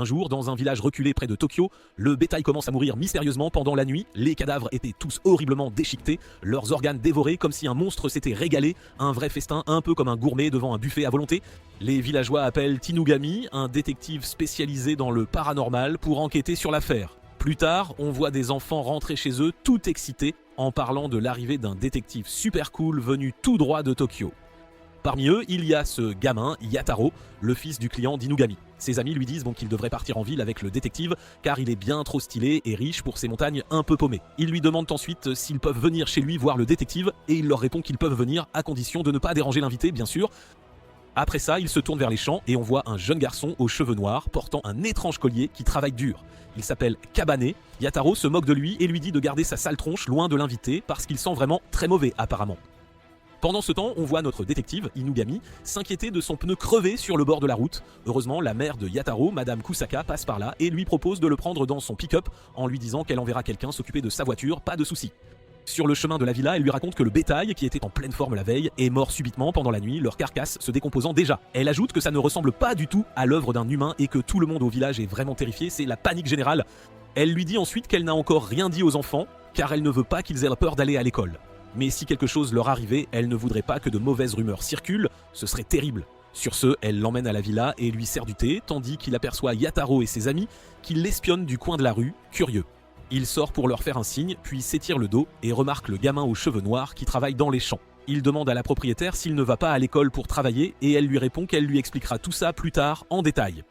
Un jour, dans un village reculé près de Tokyo, le bétail commence à mourir mystérieusement pendant la nuit, les cadavres étaient tous horriblement déchiquetés, leurs organes dévorés comme si un monstre s'était régalé, un vrai festin un peu comme un gourmet devant un buffet à volonté. Les villageois appellent Inugami, un détective spécialisé dans le paranormal, pour enquêter sur l'affaire. Plus tard, on voit des enfants rentrer chez eux tout excités en parlant de l'arrivée d'un détective super cool venu tout droit de Tokyo. Parmi eux, il y a ce gamin, Yataro, le fils du client d'Inugami. Ses amis lui disent qu'il devrait partir en ville avec le détective car il est bien trop stylé et riche pour ces montagnes un peu paumées. Ils lui demandent ensuite s'ils peuvent venir chez lui voir le détective et il leur répond qu'ils peuvent venir à condition de ne pas déranger l'invité, bien sûr. Après ça, il se tourne vers les champs et on voit un jeune garçon aux cheveux noirs portant un étrange collier qui travaille dur. Il s'appelle Kabane. Yataro se moque de lui et lui dit de garder sa sale tronche loin de l'invité parce qu'il sent vraiment très mauvais apparemment. Pendant ce temps, on voit notre détective, Inugami, s'inquiéter de son pneu crevé sur le bord de la route. Heureusement, la mère de Yataro, Madame Kusaka, passe par là et lui propose de le prendre dans son pick-up en lui disant qu'elle enverra quelqu'un s'occuper de sa voiture, pas de soucis. Sur le chemin de la villa, elle lui raconte que le bétail, qui était en pleine forme la veille, est mort subitement pendant la nuit, leur carcasse se décomposant déjà. Elle ajoute que ça ne ressemble pas du tout à l'œuvre d'un humain et que tout le monde au village est vraiment terrifié, c'est la panique générale. Elle lui dit ensuite qu'elle n'a encore rien dit aux enfants, car elle ne veut pas qu'ils aient peur d'aller à l'école. Mais si quelque chose leur arrivait, elle ne voudrait pas que de mauvaises rumeurs circulent, ce serait terrible. Sur ce, elle l'emmène à la villa et lui sert du thé, tandis qu'il aperçoit Yataro et ses amis qui l'espionnent du coin de la rue, curieux. Il sort pour leur faire un signe, puis s'étire le dos et remarque le gamin aux cheveux noirs qui travaille dans les champs. Il demande à la propriétaire s'il ne va pas à l'école pour travailler et elle lui répond qu'elle lui expliquera tout ça plus tard en détail.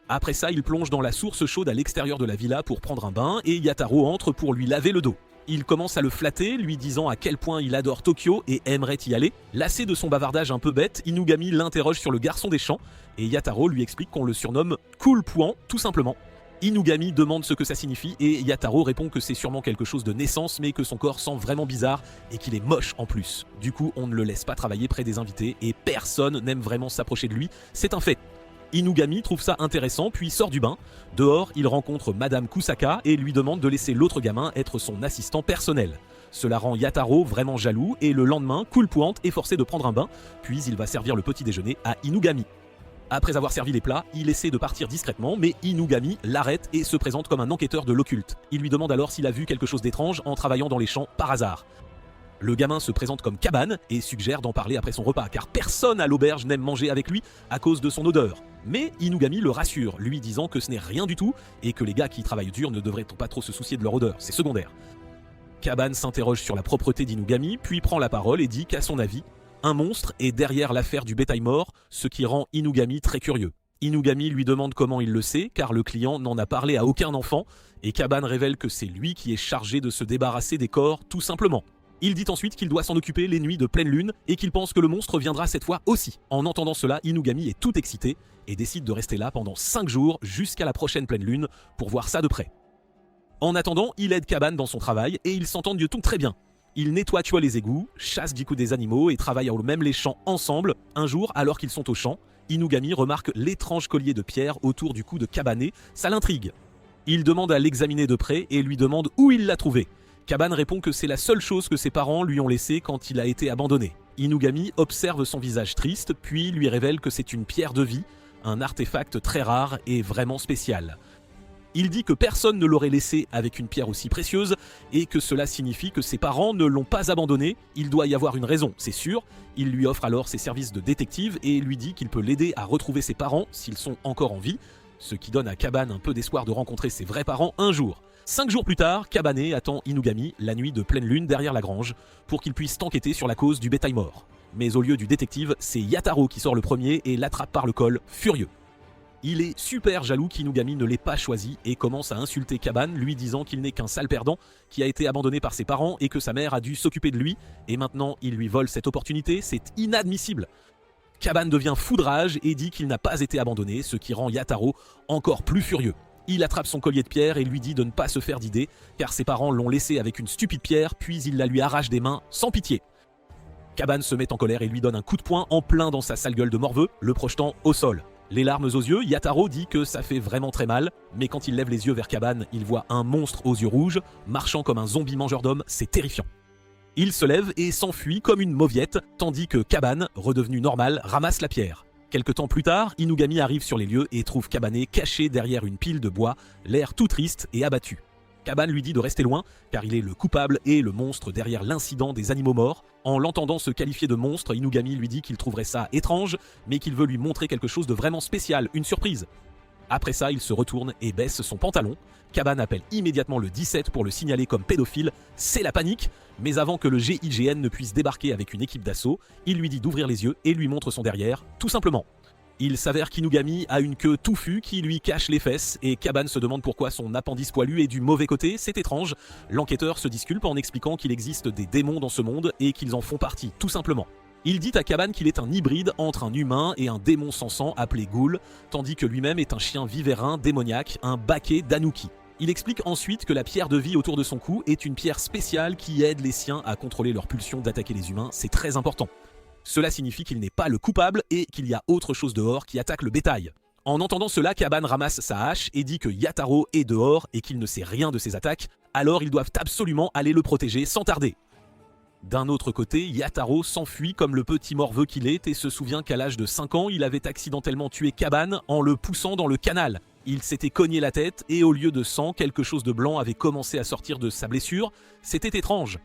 Après ça, il plonge dans la source chaude à l'extérieur de la villa pour prendre un bain et Yataro entre pour lui laver le dos. Il commence à le flatter, lui disant à quel point il adore Tokyo et aimerait y aller. Lassé de son bavardage un peu bête, Inugami l'interroge sur le garçon des champs et Yataro lui explique qu'on le surnomme Cool Pouan, tout simplement. Inugami demande ce que ça signifie et Yataro répond que c'est sûrement quelque chose de naissance mais que son corps sent vraiment bizarre et qu'il est moche en plus. Du coup, on ne le laisse pas travailler près des invités et personne n'aime vraiment s'approcher de lui, c'est un fait. Inugami trouve ça intéressant puis sort du bain. Dehors, il rencontre Madame Kusaka et lui demande de laisser l'autre gamin être son assistant personnel. Cela rend Yataro vraiment jaloux et le lendemain, Cool Pouan est forcé de prendre un bain, puis il va servir le petit déjeuner à Inugami. Après avoir servi les plats, il essaie de partir discrètement, mais Inugami l'arrête et se présente comme un enquêteur de l'occulte. Il lui demande alors s'il a vu quelque chose d'étrange en travaillant dans les champs par hasard. Le gamin se présente comme Kabane et suggère d'en parler après son repas, car personne à l'auberge n'aime manger avec lui à cause de son odeur. Mais Inugami le rassure, lui disant que ce n'est rien du tout et que les gars qui travaillent dur ne devraient pas trop se soucier de leur odeur, c'est secondaire. Kabane s'interroge sur la propreté d'Inugami, puis prend la parole et dit qu'à son avis, un monstre est derrière l'affaire du bétail mort, ce qui rend Inugami très curieux. Inugami lui demande comment il le sait, car le client n'en a parlé à aucun enfant, et Kabane révèle que c'est lui qui est chargé de se débarrasser des corps, tout simplement. Il dit ensuite qu'il doit s'en occuper les nuits de pleine lune, et qu'il pense que le monstre viendra cette fois aussi. En entendant cela, Inugami est tout excité, et décide de rester là pendant 5 jours, jusqu'à la prochaine pleine lune, pour voir ça de près. En attendant, il aide Kabane dans son travail, et ils s'entendent du tout très bien. Ils nettoient les égouts, chassent du coup des animaux et travaillent même les champs ensemble. Un jour, alors qu'ils sont au champ, Inugami remarque l'étrange collier de pierre autour du cou de Kabane, ça l'intrigue. Il demande à l'examiner de près et lui demande où il l'a trouvé. Kabane répond que c'est la seule chose que ses parents lui ont laissée quand il a été abandonné. Inugami observe son visage triste, puis lui révèle que c'est une pierre de vie, un artefact très rare et vraiment spécial. Il dit que personne ne l'aurait laissé avec une pierre aussi précieuse et que cela signifie que ses parents ne l'ont pas abandonné. Il doit y avoir une raison, c'est sûr. Il lui offre alors ses services de détective et lui dit qu'il peut l'aider à retrouver ses parents s'ils sont encore en vie, ce qui donne à Kabane un peu d'espoir de rencontrer ses vrais parents un jour. 5 jours plus tard, Kabane attend Inugami la nuit de pleine lune derrière la grange pour qu'il puisse enquêter sur la cause du bétail mort. Mais au lieu du détective, c'est Yataro qui sort le premier et l'attrape par le col, furieux. Il est super jaloux qu'Inugami ne l'ait pas choisi et commence à insulter Kabane, lui disant qu'il n'est qu'un sale perdant, qui a été abandonné par ses parents et que sa mère a dû s'occuper de lui, et maintenant il lui vole cette opportunité, c'est inadmissible. Kabane devient fou de rage et dit qu'il n'a pas été abandonné, ce qui rend Yataro encore plus furieux. Il attrape son collier de pierre et lui dit de ne pas se faire d'idée, car ses parents l'ont laissé avec une stupide pierre, puis il la lui arrache des mains sans pitié. Kabane se met en colère et lui donne un coup de poing en plein dans sa sale gueule de morveux, le projetant au sol. Les larmes aux yeux, Yataro dit que ça fait vraiment très mal, mais quand il lève les yeux vers Kabane, il voit un monstre aux yeux rouges, marchant comme un zombie mangeur d'hommes, c'est terrifiant. Il se lève et s'enfuit comme une mauviette, tandis que Kabane, redevenu normal, ramasse la pierre. Quelque temps plus tard, Inugami arrive sur les lieux et trouve Kabane caché derrière une pile de bois, l'air tout triste et abattu. Kabane lui dit de rester loin, car il est le coupable et le monstre derrière l'incident des animaux morts. En l'entendant se qualifier de monstre, Inugami lui dit qu'il trouverait ça étrange, mais qu'il veut lui montrer quelque chose de vraiment spécial, une surprise. Après ça, il se retourne et baisse son pantalon. Kabane appelle immédiatement le 17 pour le signaler comme pédophile. C'est la panique, mais avant que le GIGN ne puisse débarquer avec une équipe d'assaut, il lui dit d'ouvrir les yeux et lui montre son derrière, tout simplement. Il s'avère qu'Inugami a une queue touffue qui lui cache les fesses et Kabane se demande pourquoi son appendice poilu est du mauvais côté, c'est étrange. L'enquêteur se disculpe en expliquant qu'il existe des démons dans ce monde et qu'ils en font partie, tout simplement. Il dit à Kabane qu'il est un hybride entre un humain et un démon sans sang appelé Ghoul, tandis que lui-même est un chien vivérin démoniaque, un baquet d'Anuki. Il explique ensuite que la pierre de vie autour de son cou est une pierre spéciale qui aide les siens à contrôler leur pulsion d'attaquer les humains, c'est très important. Cela signifie qu'il n'est pas le coupable et qu'il y a autre chose dehors qui attaque le bétail. En entendant cela, Kabane ramasse sa hache et dit que Yataro est dehors et qu'il ne sait rien de ses attaques, alors ils doivent absolument aller le protéger sans tarder. D'un autre côté, Yataro s'enfuit comme le petit morveux qu'il est et se souvient qu'à l'âge de 5 ans, il avait accidentellement tué Kabane en le poussant dans le canal. Il s'était cogné la tête et au lieu de sang, quelque chose de blanc avait commencé à sortir de sa blessure. C'était étrange.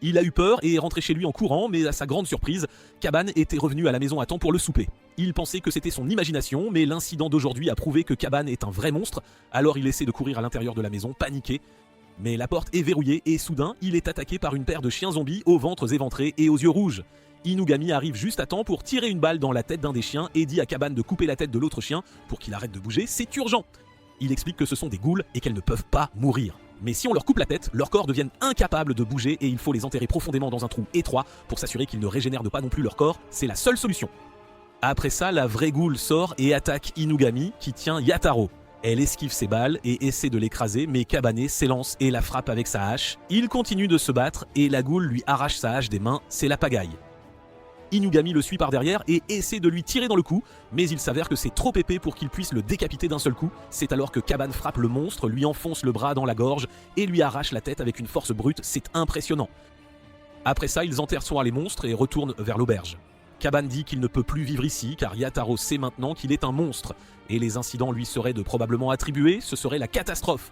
Il a eu peur et est rentré chez lui en courant, mais à sa grande surprise, Kabane était revenu à la maison à temps pour le souper. Il pensait que c'était son imagination, mais l'incident d'aujourd'hui a prouvé que Kabane est un vrai monstre, alors il essaie de courir à l'intérieur de la maison, paniqué. Mais la porte est verrouillée et soudain, il est attaqué par une paire de chiens zombies aux ventres éventrés et aux yeux rouges. Inugami arrive juste à temps pour tirer une balle dans la tête d'un des chiens et dit à Kabane de couper la tête de l'autre chien pour qu'il arrête de bouger, c'est urgent. Il explique que ce sont des ghouls et qu'elles ne peuvent pas mourir. Mais si on leur coupe la tête, leurs corps deviennent incapables de bouger et il faut les enterrer profondément dans un trou étroit pour s'assurer qu'ils ne régénèrent pas non plus leur corps, c'est la seule solution. Après ça, la vraie ghoul sort et attaque Inugami qui tient Yataro. Elle esquive ses balles et essaie de l'écraser, mais Kabane s'élance et la frappe avec sa hache. Il continue de se battre et la ghoul lui arrache sa hache des mains, c'est la pagaille. Inugami le suit par derrière et essaie de lui tirer dans le cou, mais il s'avère que c'est trop épais pour qu'il puisse le décapiter d'un seul coup. C'est alors que Kabane frappe le monstre, lui enfonce le bras dans la gorge et lui arrache la tête avec une force brute, c'est impressionnant. Après ça, ils enterrent soit les monstres et retournent vers l'auberge. Kabane dit qu'il ne peut plus vivre ici car Yataro sait maintenant qu'il est un monstre et les incidents lui seraient de probablement attribués, ce serait la catastrophe.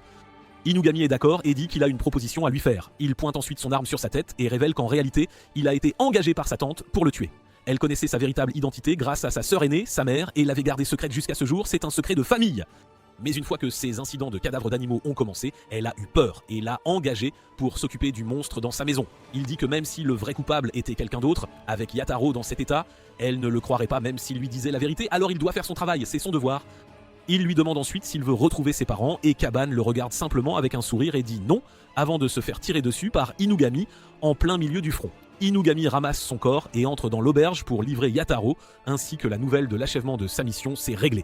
Inugami est d'accord et dit qu'il a une proposition à lui faire. Il pointe ensuite son arme sur sa tête et révèle qu'en réalité, il a été engagé par sa tante pour le tuer. Elle connaissait sa véritable identité grâce à sa sœur aînée, sa mère, et l'avait gardée secrète jusqu'à ce jour, c'est un secret de famille. Mais une fois que ces incidents de cadavres d'animaux ont commencé, elle a eu peur et l'a engagé pour s'occuper du monstre dans sa maison. Il dit que même si le vrai coupable était quelqu'un d'autre, avec Yataro dans cet état, elle ne le croirait pas même s'il lui disait la vérité, alors il doit faire son travail, c'est son devoir. Il lui demande ensuite s'il veut retrouver ses parents et Kabane le regarde simplement avec un sourire et dit non avant de se faire tirer dessus par Inugami en plein milieu du front. Inugami ramasse son corps et entre dans l'auberge pour livrer Yataro ainsi que la nouvelle de l'achèvement de sa mission, c'est réglé.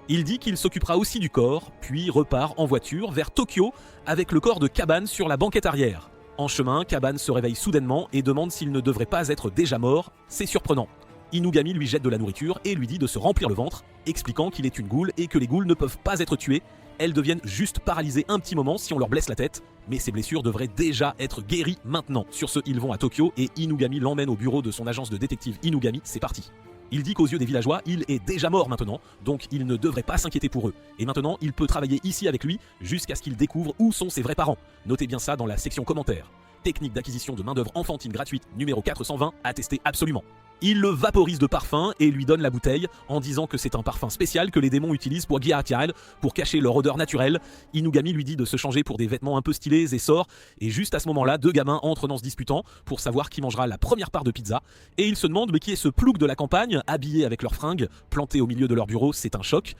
Il dit qu'il s'occupera aussi du corps, puis repart en voiture vers Tokyo avec le corps de Kabane sur la banquette arrière. En chemin, Kabane se réveille soudainement et demande s'il ne devrait pas être déjà mort, c'est surprenant. Inugami lui jette de la nourriture et lui dit de se remplir le ventre, expliquant qu'il est une ghoul et que les ghouls ne peuvent pas être tuées, elles deviennent juste paralysées un petit moment si on leur blesse la tête, mais ces blessures devraient déjà être guéries maintenant. Sur ce, ils vont à Tokyo et Inugami l'emmène au bureau de son agence de détective Inugami, c'est parti. Il dit qu'aux yeux des villageois, il est déjà mort maintenant, donc il ne devrait pas s'inquiéter pour eux. Et maintenant, il peut travailler ici avec lui jusqu'à ce qu'il découvre où sont ses vrais parents. Notez bien ça dans la section commentaires. Technique d'acquisition de main-d'œuvre enfantine gratuite numéro 420 à tester absolument. Il le vaporise de parfum et lui donne la bouteille en disant que c'est un parfum spécial que les démons utilisent pour Gyathial, pour cacher leur odeur naturelle. Inugami lui dit de se changer pour des vêtements un peu stylés et sort. Et juste à ce moment-là, deux gamins entrent dans se disputant pour savoir qui mangera la première part de pizza. Et ils se demandent mais qui est ce plouc de la campagne, habillé avec leurs fringues, planté au milieu de leur bureau, c'est un choc.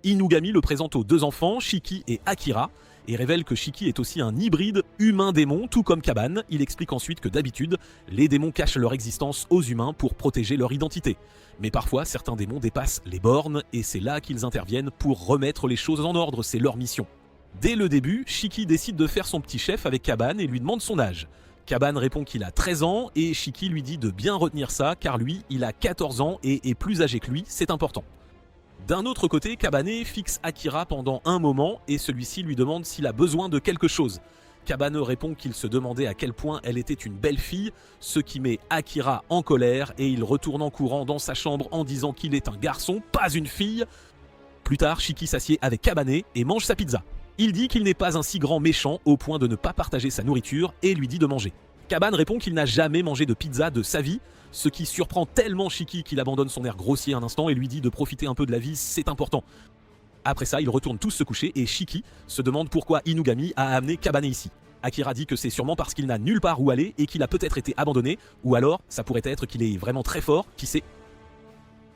Inugami le présente aux deux enfants, Shiki et Akira, et révèle que Shiki est aussi un hybride humain-démon, tout comme Kabane. Il explique ensuite que d'habitude, les démons cachent leur existence aux humains pour protéger leur identité. Mais parfois, certains démons dépassent les bornes, et c'est là qu'ils interviennent pour remettre les choses en ordre, c'est leur mission. Dès le début, Shiki décide de faire son petit chef avec Kabane et lui demande son âge. Kabane répond qu'il a 13 ans, et Shiki lui dit de bien retenir ça, car lui, il a 14 ans et est plus âgé que lui, c'est important. D'un autre côté, Kabane fixe Akira pendant un moment et celui-ci lui demande s'il a besoin de quelque chose. Kabane répond qu'il se demandait à quel point elle était une belle fille, ce qui met Akira en colère et il retourne en courant dans sa chambre en disant qu'il est un garçon, pas une fille. Plus tard, Shiki s'assied avec Kabane et mange sa pizza. Il dit qu'il n'est pas un si grand méchant au point de ne pas partager sa nourriture et lui dit de manger. Kabane répond qu'il n'a jamais mangé de pizza de sa vie, ce qui surprend tellement Shiki qu'il abandonne son air grossier un instant et lui dit de profiter un peu de la vie, c'est important. Après ça, ils retournent tous se coucher et Shiki se demande pourquoi Inugami a amené Kabane ici. Akira dit que c'est sûrement parce qu'il n'a nulle part où aller et qu'il a peut-être été abandonné, ou alors ça pourrait être qu'il est vraiment très fort, qui sait.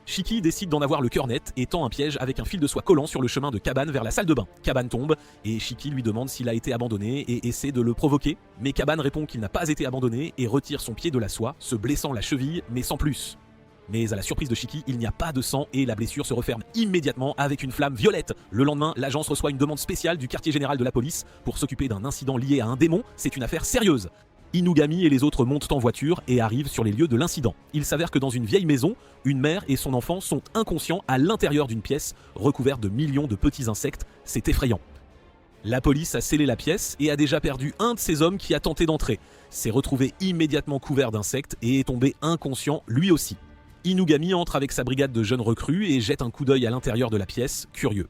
Shiki décide d'en avoir le cœur net et tend un piège avec un fil de soie collant sur le chemin de Kabane vers la salle de bain. Kabane tombe et Shiki lui demande s'il a été abandonné et essaie de le provoquer, mais Kabane répond qu'il n'a pas été abandonné et retire son pied de la soie, se blessant la cheville, mais sans plus. Mais à la surprise de Shiki, il n'y a pas de sang et la blessure se referme immédiatement avec une flamme violette. Le lendemain, l'agence reçoit une demande spéciale du quartier général de la police pour s'occuper d'un incident lié à un démon. C'est une affaire sérieuse. Inugami et les autres montent en voiture et arrivent sur les lieux de l'incident. Il s'avère que dans une vieille maison, une mère et son enfant sont inconscients à l'intérieur d'une pièce recouverte de millions de petits insectes. C'est effrayant. La police a scellé la pièce et a déjà perdu un de ses hommes qui a tenté d'entrer. S'est retrouvé immédiatement couvert d'insectes et est tombé inconscient lui aussi. Inugami entre avec sa brigade de jeunes recrues et jette un coup d'œil à l'intérieur de la pièce, curieux.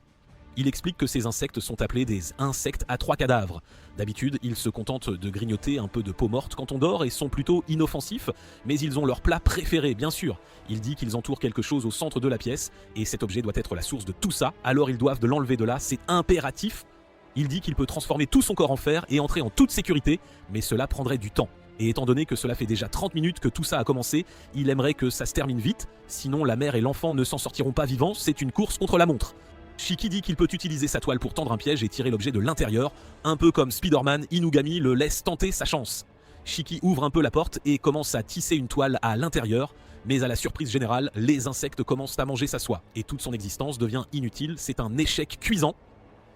Il explique que ces insectes sont appelés des insectes à 3 cadavres. D'habitude, ils se contentent de grignoter un peu de peau morte quand on dort et sont plutôt inoffensifs, mais ils ont leur plat préféré, bien sûr. Il dit qu'ils entourent quelque chose au centre de la pièce, et cet objet doit être la source de tout ça, alors ils doivent de l'enlever de là, c'est impératif. Il dit qu'il peut transformer tout son corps en fer et entrer en toute sécurité, mais cela prendrait du temps. Et étant donné que cela fait déjà 30 minutes que tout ça a commencé, il aimerait que ça se termine vite, sinon la mère et l'enfant ne s'en sortiront pas vivants, c'est une course contre la montre. Shiki dit qu'il peut utiliser sa toile pour tendre un piège et tirer l'objet de l'intérieur, un peu comme Spider-Man, Inugami le laisse tenter sa chance. Shiki ouvre un peu la porte et commence à tisser une toile à l'intérieur, mais à la surprise générale, les insectes commencent à manger sa soie, et toute son existence devient inutile, c'est un échec cuisant.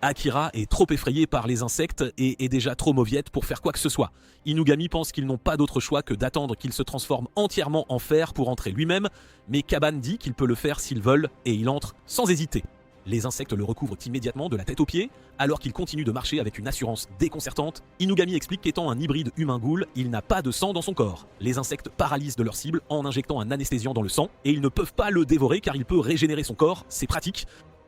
Akira est trop effrayé par les insectes et est déjà trop mauviette pour faire quoi que ce soit. Inugami pense qu'ils n'ont pas d'autre choix que d'attendre qu'il se transforme entièrement en fer pour entrer lui-même, mais Kabane dit qu'il peut le faire s'ils veulent et il entre sans hésiter. Les insectes le recouvrent immédiatement de la tête aux pieds, alors qu'il continue de marcher avec une assurance déconcertante. Inugami explique qu'étant un hybride humain-ghoul, il n'a pas de sang dans son corps. Les insectes paralysent de leur cible en injectant un anesthésiant dans le sang, et ils ne peuvent pas le dévorer car il peut régénérer son corps, c'est pratique.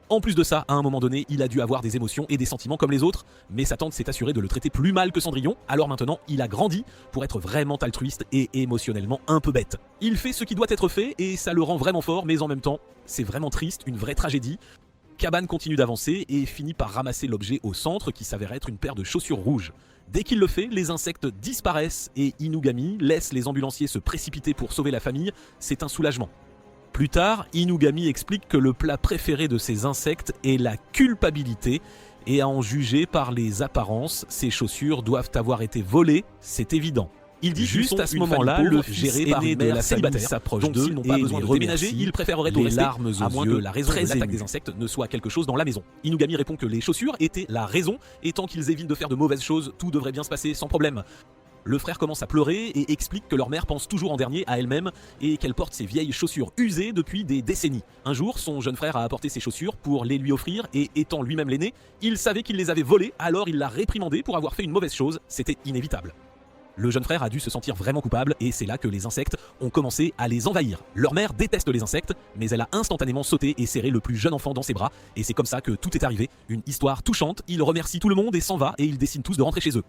En plus de ça, à un moment donné, il a dû avoir des émotions et des sentiments comme les autres, mais sa tante s'est assurée de le traiter plus mal que Cendrillon, alors maintenant il a grandi pour être vraiment altruiste et émotionnellement un peu bête. Il fait ce qui doit être fait et ça le rend vraiment fort, mais en même temps, c'est vraiment triste, une vraie tragédie. Kabane continue d'avancer et finit par ramasser l'objet au centre qui s'avère être une paire de chaussures rouges. Dès qu'il le fait, les insectes disparaissent et Inugami laisse les ambulanciers se précipiter pour sauver la famille, c'est un soulagement. Plus tard, Inugami explique que le plat préféré de ces insectes est la culpabilité, et à en juger par les apparences, ces chaussures doivent avoir été volées, c'est évident. Il dit juste à ce moment-là, le fils aîné de la célibataire s'approche d'eux s'ils n'ont pas besoin de déménager, il préférerait les larmes aux à moins que la raison de l'attaque des insectes ne soit quelque chose dans la maison. Inugami répond que les chaussures étaient la raison, et tant qu'ils évitent de faire de mauvaises choses, tout devrait bien se passer sans problème. Le frère commence à pleurer et explique que leur mère pense toujours en dernier à elle-même et qu'elle porte ses vieilles chaussures usées depuis des décennies. Un jour, son jeune frère a apporté ses chaussures pour les lui offrir et étant lui-même l'aîné, il savait qu'il les avait volées, alors il l'a réprimandé pour avoir fait une mauvaise chose, c'était inévitable. Le jeune frère a dû se sentir vraiment coupable et c'est là que les insectes ont commencé à les envahir. Leur mère déteste les insectes, mais elle a instantanément sauté et serré le plus jeune enfant dans ses bras et c'est comme ça que tout est arrivé. Une histoire touchante, il remercie tout le monde et s'en va et ils décident tous de rentrer chez eux.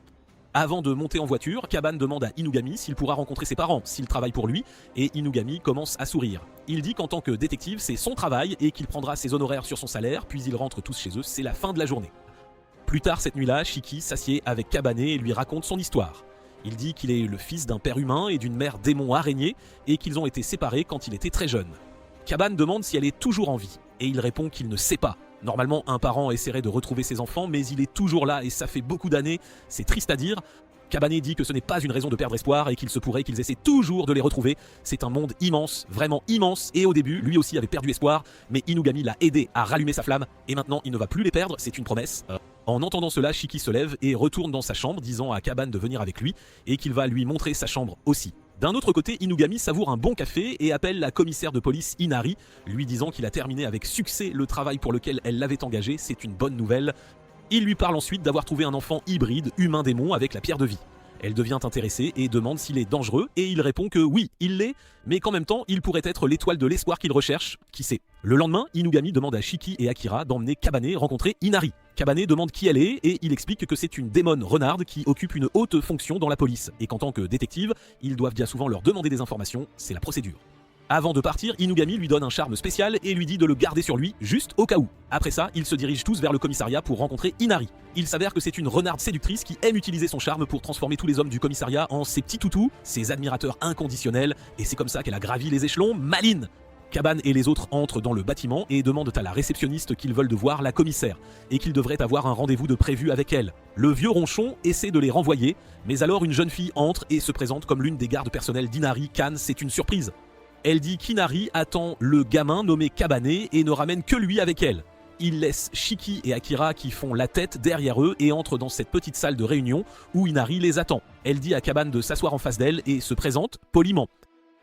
Avant de monter en voiture, Kabane demande à Inugami s'il pourra rencontrer ses parents, s'il travaille pour lui, et Inugami commence à sourire. Il dit qu'en tant que détective, c'est son travail et qu'il prendra ses honoraires sur son salaire, puis ils rentrent tous chez eux, c'est la fin de la journée. Plus tard cette nuit-là, Shiki s'assied avec Kabane et lui raconte son histoire. Il dit qu'il est le fils d'un père humain et d'une mère démon araignée, et qu'ils ont été séparés quand il était très jeune. Kabane demande si elle est toujours en vie, et il répond qu'il ne sait pas. Normalement, un parent essaierait de retrouver ses enfants, mais il est toujours là et ça fait beaucoup d'années, c'est triste à dire. Kabane dit que ce n'est pas une raison de perdre espoir et qu'il se pourrait qu'ils essaient toujours de les retrouver. C'est un monde immense, vraiment immense, et au début, lui aussi avait perdu espoir, mais Inugami l'a aidé à rallumer sa flamme, et maintenant il ne va plus les perdre, c'est une promesse. En entendant cela, Shiki se lève et retourne dans sa chambre, disant à Kabane de venir avec lui, et qu'il va lui montrer sa chambre aussi. D'un autre côté, Inugami savoure un bon café et appelle la commissaire de police Inari, lui disant qu'il a terminé avec succès le travail pour lequel elle l'avait engagé, c'est une bonne nouvelle. Il lui parle ensuite d'avoir trouvé un enfant hybride humain-démon avec la pierre de vie. Elle devient intéressée et demande s'il est dangereux, et il répond que oui, il l'est, mais qu'en même temps, il pourrait être l'étoile de l'espoir qu'il recherche, qui sait. Le lendemain, Inugami demande à Shiki et Akira d'emmener Kabane rencontrer Inari. Kabane demande qui elle est, et il explique que c'est une démone renarde qui occupe une haute fonction dans la police, et qu'en tant que détective, ils doivent bien souvent leur demander des informations, c'est la procédure. Avant de partir, Inugami lui donne un charme spécial et lui dit de le garder sur lui, juste au cas où. Après ça, ils se dirigent tous vers le commissariat pour rencontrer Inari. Il s'avère que c'est une renarde séductrice qui aime utiliser son charme pour transformer tous les hommes du commissariat en ses petits toutous, ses admirateurs inconditionnels, et c'est comme ça qu'elle a gravi les échelons, maline. Kabane et les autres entrent dans le bâtiment et demandent à la réceptionniste qu'ils veulent de voir la commissaire, et qu'ils devraient avoir un rendez-vous de prévu avec elle. Le vieux ronchon essaie de les renvoyer, mais alors une jeune fille entre et se présente comme l'une des gardes personnelles d'Inari. Kan, c'est une surprise. Elle dit qu'Inari attend le gamin nommé Kabane et ne ramène que lui avec elle. Il laisse Shiki et Akira qui font la tête derrière eux et entrent dans cette petite salle de réunion où Inari les attend. Elle dit à Kabane de s'asseoir en face d'elle et se présente poliment.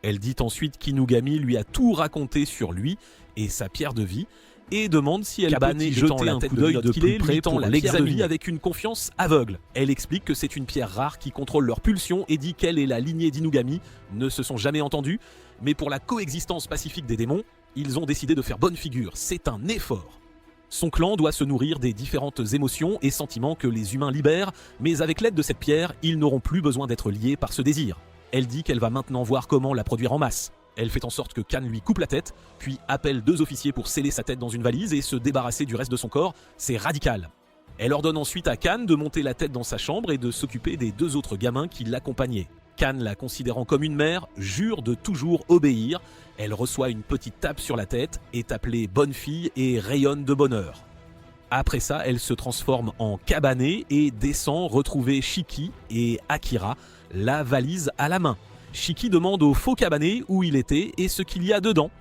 Elle dit ensuite qu'Inugami lui a tout raconté sur lui et sa pierre de vie et demande si elle peut y jeter un coup d'œil de plus près pour l'examiner avec une confiance aveugle. Elle explique que c'est une pierre rare qui contrôle leurs pulsions et dit qu'elle et la lignée d'Inugami ne se sont jamais entendus, mais pour la coexistence pacifique des démons, ils ont décidé de faire bonne figure. C'est un effort. Son clan doit se nourrir des différentes émotions et sentiments que les humains libèrent, mais avec l'aide de cette pierre, ils n'auront plus besoin d'être liés par ce désir. Elle dit qu'elle va maintenant voir comment la produire en masse. Elle fait en sorte que Kan lui coupe la tête, puis appelle 2 officiers pour sceller sa tête dans une valise et se débarrasser du reste de son corps. C'est radical. Elle ordonne ensuite à Kan de monter la tête dans sa chambre et de s'occuper des 2 autres gamins qui l'accompagnaient. Kan, la considérant comme une mère, jure de toujours obéir. Elle reçoit une petite tape sur la tête, est appelée bonne fille et rayonne de bonheur. Après ça, elle se transforme en Kabane et descend retrouver Shiki et Akira, la valise à la main. Shiki demande au faux Kabane où il était et ce qu'il y a dedans.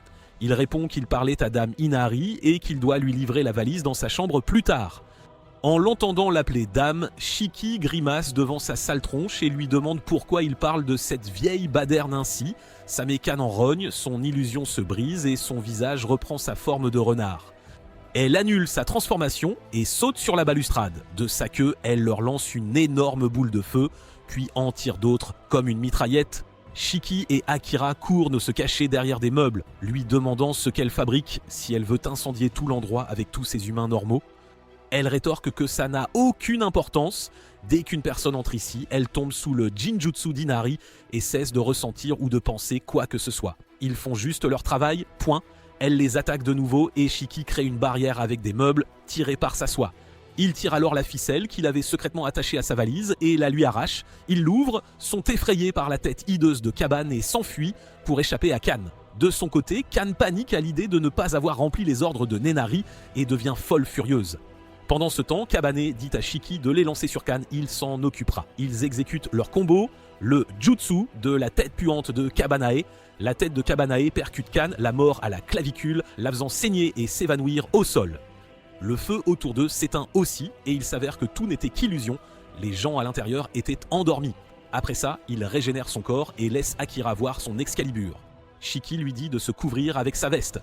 Il répond qu'il parlait à Dame Inari et qu'il doit lui livrer la valise dans sa chambre plus tard. En l'entendant l'appeler Dame, Shiki grimace devant sa sale tronche et lui demande pourquoi il parle de cette vieille baderne ainsi. Ça met Kan en rogne, son illusion se brise et son visage reprend sa forme de renard. Elle annule sa transformation et saute sur la balustrade. De sa queue, elle leur lance une énorme boule de feu, puis en tire d'autres comme une mitraillette. Shiki et Akira courent se cacher derrière des meubles, lui demandant ce qu'elle fabrique, si elle veut incendier tout l'endroit avec tous ces humains normaux. Elle rétorque que ça n'a aucune importance. Dès qu'une personne entre ici, elle tombe sous le Jinjutsu d'Inari et cesse de ressentir ou de penser quoi que ce soit. Ils font juste leur travail, point. Elle les attaque de nouveau et Shiki crée une barrière avec des meubles tirés par sa soie. Il tire alors la ficelle qu'il avait secrètement attachée à sa valise et la lui arrache. Ils l'ouvrent, sont effrayés par la tête hideuse de Kabane et s'enfuient pour échapper à Kan. De son côté, Kan panique à l'idée de ne pas avoir rempli les ordres de Nenari et devient folle furieuse. Pendant ce temps, Kabane dit à Shiki de les lancer sur Kan, il s'en occupera. Ils exécutent leur combo, le jutsu de la tête puante de Kabanae. La tête de Kabanae percute Kan, la mort à la clavicule, la faisant saigner et s'évanouir au sol. Le feu autour d'eux s'éteint aussi et il s'avère que tout n'était qu'illusion, les gens à l'intérieur étaient endormis. Après ça, il régénère son corps et laisse Akira voir son Excalibur. Shiki lui dit de se couvrir avec sa veste.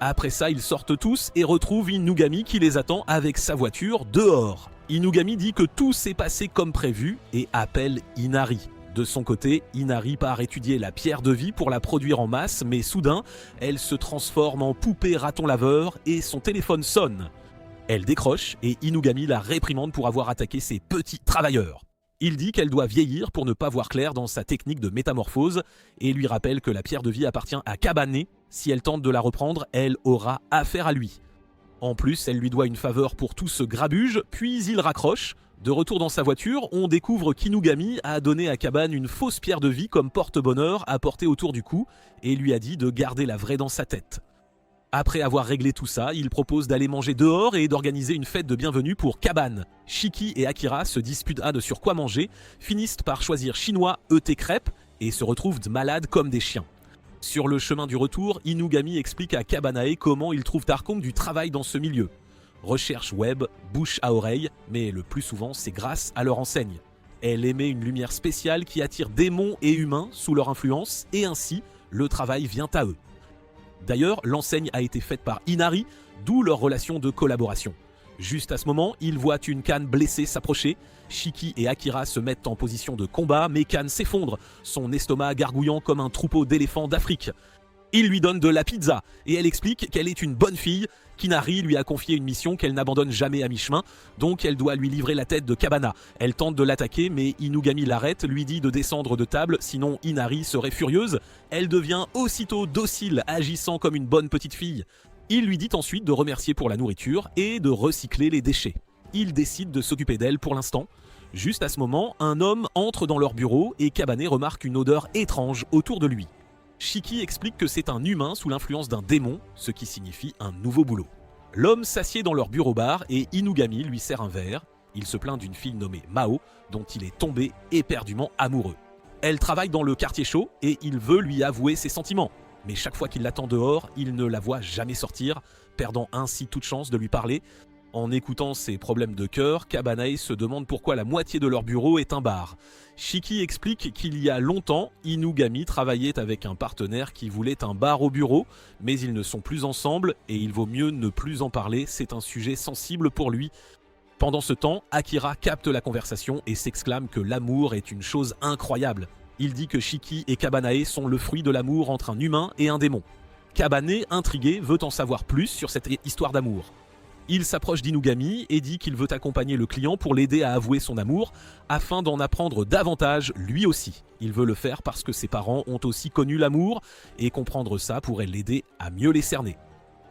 Après ça, ils sortent tous et retrouvent Inugami qui les attend avec sa voiture dehors. Inugami dit que tout s'est passé comme prévu et appelle Inari. De son côté, Inari part étudier la pierre de vie pour la produire en masse, mais soudain, elle se transforme en poupée raton laveur et son téléphone sonne. Elle décroche et Inugami la réprimande pour avoir attaqué ses petits travailleurs. Il dit qu'elle doit vieillir pour ne pas voir clair dans sa technique de métamorphose et lui rappelle que la pierre de vie appartient à Kabane. Si elle tente de la reprendre, elle aura affaire à lui. En plus, elle lui doit une faveur pour tout ce grabuge, puis il raccroche. De retour dans sa voiture, on découvre qu'Inugami a donné à Kabane une fausse pierre de vie comme porte-bonheur à porter autour du cou et lui a dit de garder la vraie dans sa tête. Après avoir réglé tout ça, il propose d'aller manger dehors et d'organiser une fête de bienvenue pour Kabane. Shiki et Akira se disputent sur quoi manger, finissent par choisir chinois, thé crêpes et se retrouvent malades comme des chiens. Sur le chemin du retour, Inugami explique à Kabanae comment ils trouvent Tarkong du travail dans ce milieu. Recherche web, bouche à oreille, mais le plus souvent c'est grâce à leur enseigne. Elle émet une lumière spéciale qui attire démons et humains sous leur influence et ainsi le travail vient à eux. D'ailleurs, l'enseigne a été faite par Inari, d'où leur relation de collaboration. Juste à ce moment, il voit une Kan blessée s'approcher. Shiki et Akira se mettent en position de combat, mais Kan s'effondre, son estomac gargouillant comme un troupeau d'éléphants d'Afrique. Il lui donne de la pizza, et elle explique qu'elle est une bonne fille. Kinari lui a confié une mission qu'elle n'abandonne jamais à mi-chemin, donc elle doit lui livrer la tête de Kabana. Elle tente de l'attaquer, mais Inugami l'arrête, lui dit de descendre de table, sinon Inari serait furieuse. Elle devient aussitôt docile, agissant comme une bonne petite fille. Il lui dit ensuite de remercier pour la nourriture et de recycler les déchets. Il décide de s'occuper d'elle pour l'instant. Juste à ce moment, un homme entre dans leur bureau et Kabane remarque une odeur étrange autour de lui. Shiki explique que c'est un humain sous l'influence d'un démon, ce qui signifie un nouveau boulot. L'homme s'assied dans leur bureau-bar et Inugami lui sert un verre. Il se plaint d'une fille nommée Mao, dont il est tombé éperdument amoureux. Elle travaille dans le quartier chaud et il veut lui avouer ses sentiments. Mais chaque fois qu'il l'attend dehors, il ne la voit jamais sortir, perdant ainsi toute chance de lui parler. En écoutant ses problèmes de cœur, Kabanae se demande pourquoi la moitié de leur bureau est un bar. Shiki explique qu'il y a longtemps, Inugami travaillait avec un partenaire qui voulait un bar au bureau, mais ils ne sont plus ensemble et il vaut mieux ne plus en parler, c'est un sujet sensible pour lui. Pendant ce temps, Akira capte la conversation et s'exclame que l'amour est une chose incroyable. Il dit que Shiki et Kabanae sont le fruit de l'amour entre un humain et un démon. Kabane, intrigué, veut en savoir plus sur cette histoire d'amour. Il s'approche d'Inugami et dit qu'il veut accompagner le client pour l'aider à avouer son amour, afin d'en apprendre davantage lui aussi. Il veut le faire parce que ses parents ont aussi connu l'amour, et comprendre ça pourrait l'aider à mieux les cerner.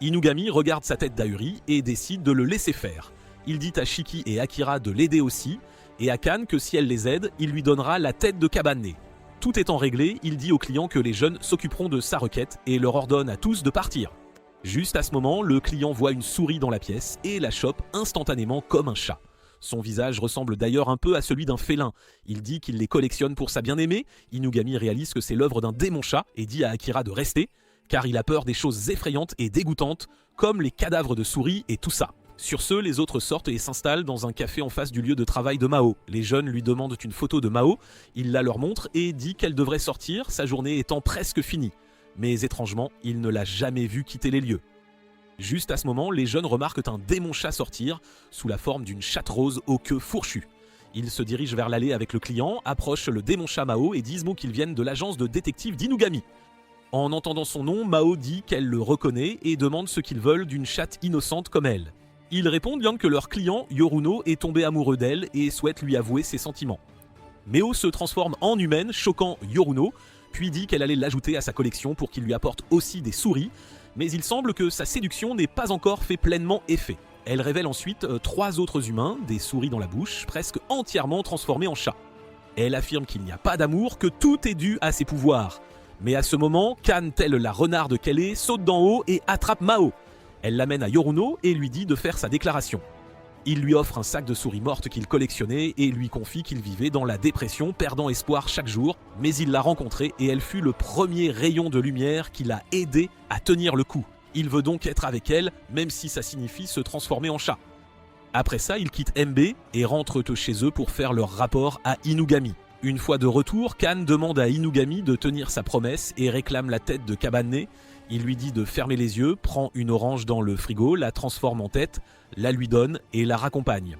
Inugami regarde sa tête d'ahuri et décide de le laisser faire. Il dit à Shiki et Akira de l'aider aussi, et à Kan que si elle les aide, il lui donnera la tête de Kabane. Tout étant réglé, il dit au client que les jeunes s'occuperont de sa requête et leur ordonne à tous de partir. Juste à ce moment, le client voit une souris dans la pièce et la chope instantanément comme un chat. Son visage ressemble d'ailleurs un peu à celui d'un félin. Il dit qu'il les collectionne pour sa bien-aimée. Inugami réalise que c'est l'œuvre d'un démon-chat et dit à Akira de rester, car il a peur des choses effrayantes et dégoûtantes, comme les cadavres de souris et tout ça. Sur ce, les autres sortent et s'installent dans un café en face du lieu de travail de Mao. Les jeunes lui demandent une photo de Mao, il la leur montre et dit qu'elle devrait sortir, sa journée étant presque finie. Mais étrangement, il ne l'a jamais vu quitter les lieux. Juste à ce moment, les jeunes remarquent un démon-chat sortir, sous la forme d'une chatte rose aux queues fourchues. Ils se dirigent vers l'allée avec le client, approchent le démon-chat Mao et disent qu'ils viennent de l'agence de détective d'Inugami. En entendant son nom, Mao dit qu'elle le reconnaît et demande ce qu'ils veulent d'une chatte innocente comme elle. Ils répondent que leur client, Yoruno, est tombé amoureux d'elle et souhaite lui avouer ses sentiments. Meo se transforme en humaine, choquant Yoruno, puis dit qu'elle allait l'ajouter à sa collection pour qu'il lui apporte aussi des souris, mais il semble que sa séduction n'ait pas encore fait pleinement effet. Elle révèle ensuite 3 autres humains, des souris dans la bouche, presque entièrement transformés en chats. Elle affirme qu'il n'y a pas d'amour, que tout est dû à ses pouvoirs. Mais à ce moment, Kan, telle la renarde qu'elle est, saute d'en haut et attrape Mao. Elle l'amène à Yoruno et lui dit de faire sa déclaration. Il lui offre un sac de souris mortes qu'il collectionnait et lui confie qu'il vivait dans la dépression, perdant espoir chaque jour, mais il l'a rencontrée et elle fut le premier rayon de lumière qui l'a aidé à tenir le coup. Il veut donc être avec elle, même si ça signifie se transformer en chat. Après ça, ils quittent MB et rentrent chez eux pour faire leur rapport à Inugami. Une fois de retour, Kan demande à Inugami de tenir sa promesse et réclame la tête de Kabane. Il lui dit de fermer les yeux, prend une orange dans le frigo, la transforme en tête, la lui donne et la raccompagne.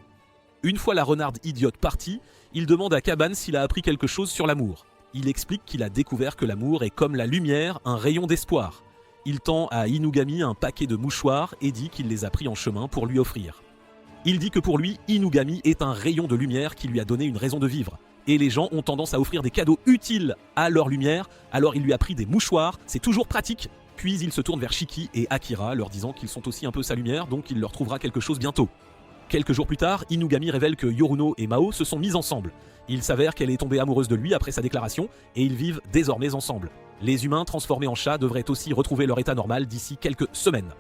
Une fois la renarde idiote partie, il demande à Kabane s'il a appris quelque chose sur l'amour. Il explique qu'il a découvert que l'amour est comme la lumière, un rayon d'espoir. Il tend à Inugami un paquet de mouchoirs et dit qu'il les a pris en chemin pour lui offrir. Il dit que pour lui, Inugami est un rayon de lumière qui lui a donné une raison de vivre. Et les gens ont tendance à offrir des cadeaux utiles à leur lumière, alors il lui a pris des mouchoirs, c'est toujours pratique. Puis il se tourne vers Shiki et Akira, leur disant qu'ils sont aussi un peu sa lumière, donc il leur trouvera quelque chose bientôt. Quelques jours plus tard, Inugami révèle que Yoruno et Mao se sont mis ensemble. Il s'avère qu'elle est tombée amoureuse de lui après sa déclaration, et ils vivent désormais ensemble. Les humains transformés en chats devraient aussi retrouver leur état normal d'ici quelques semaines.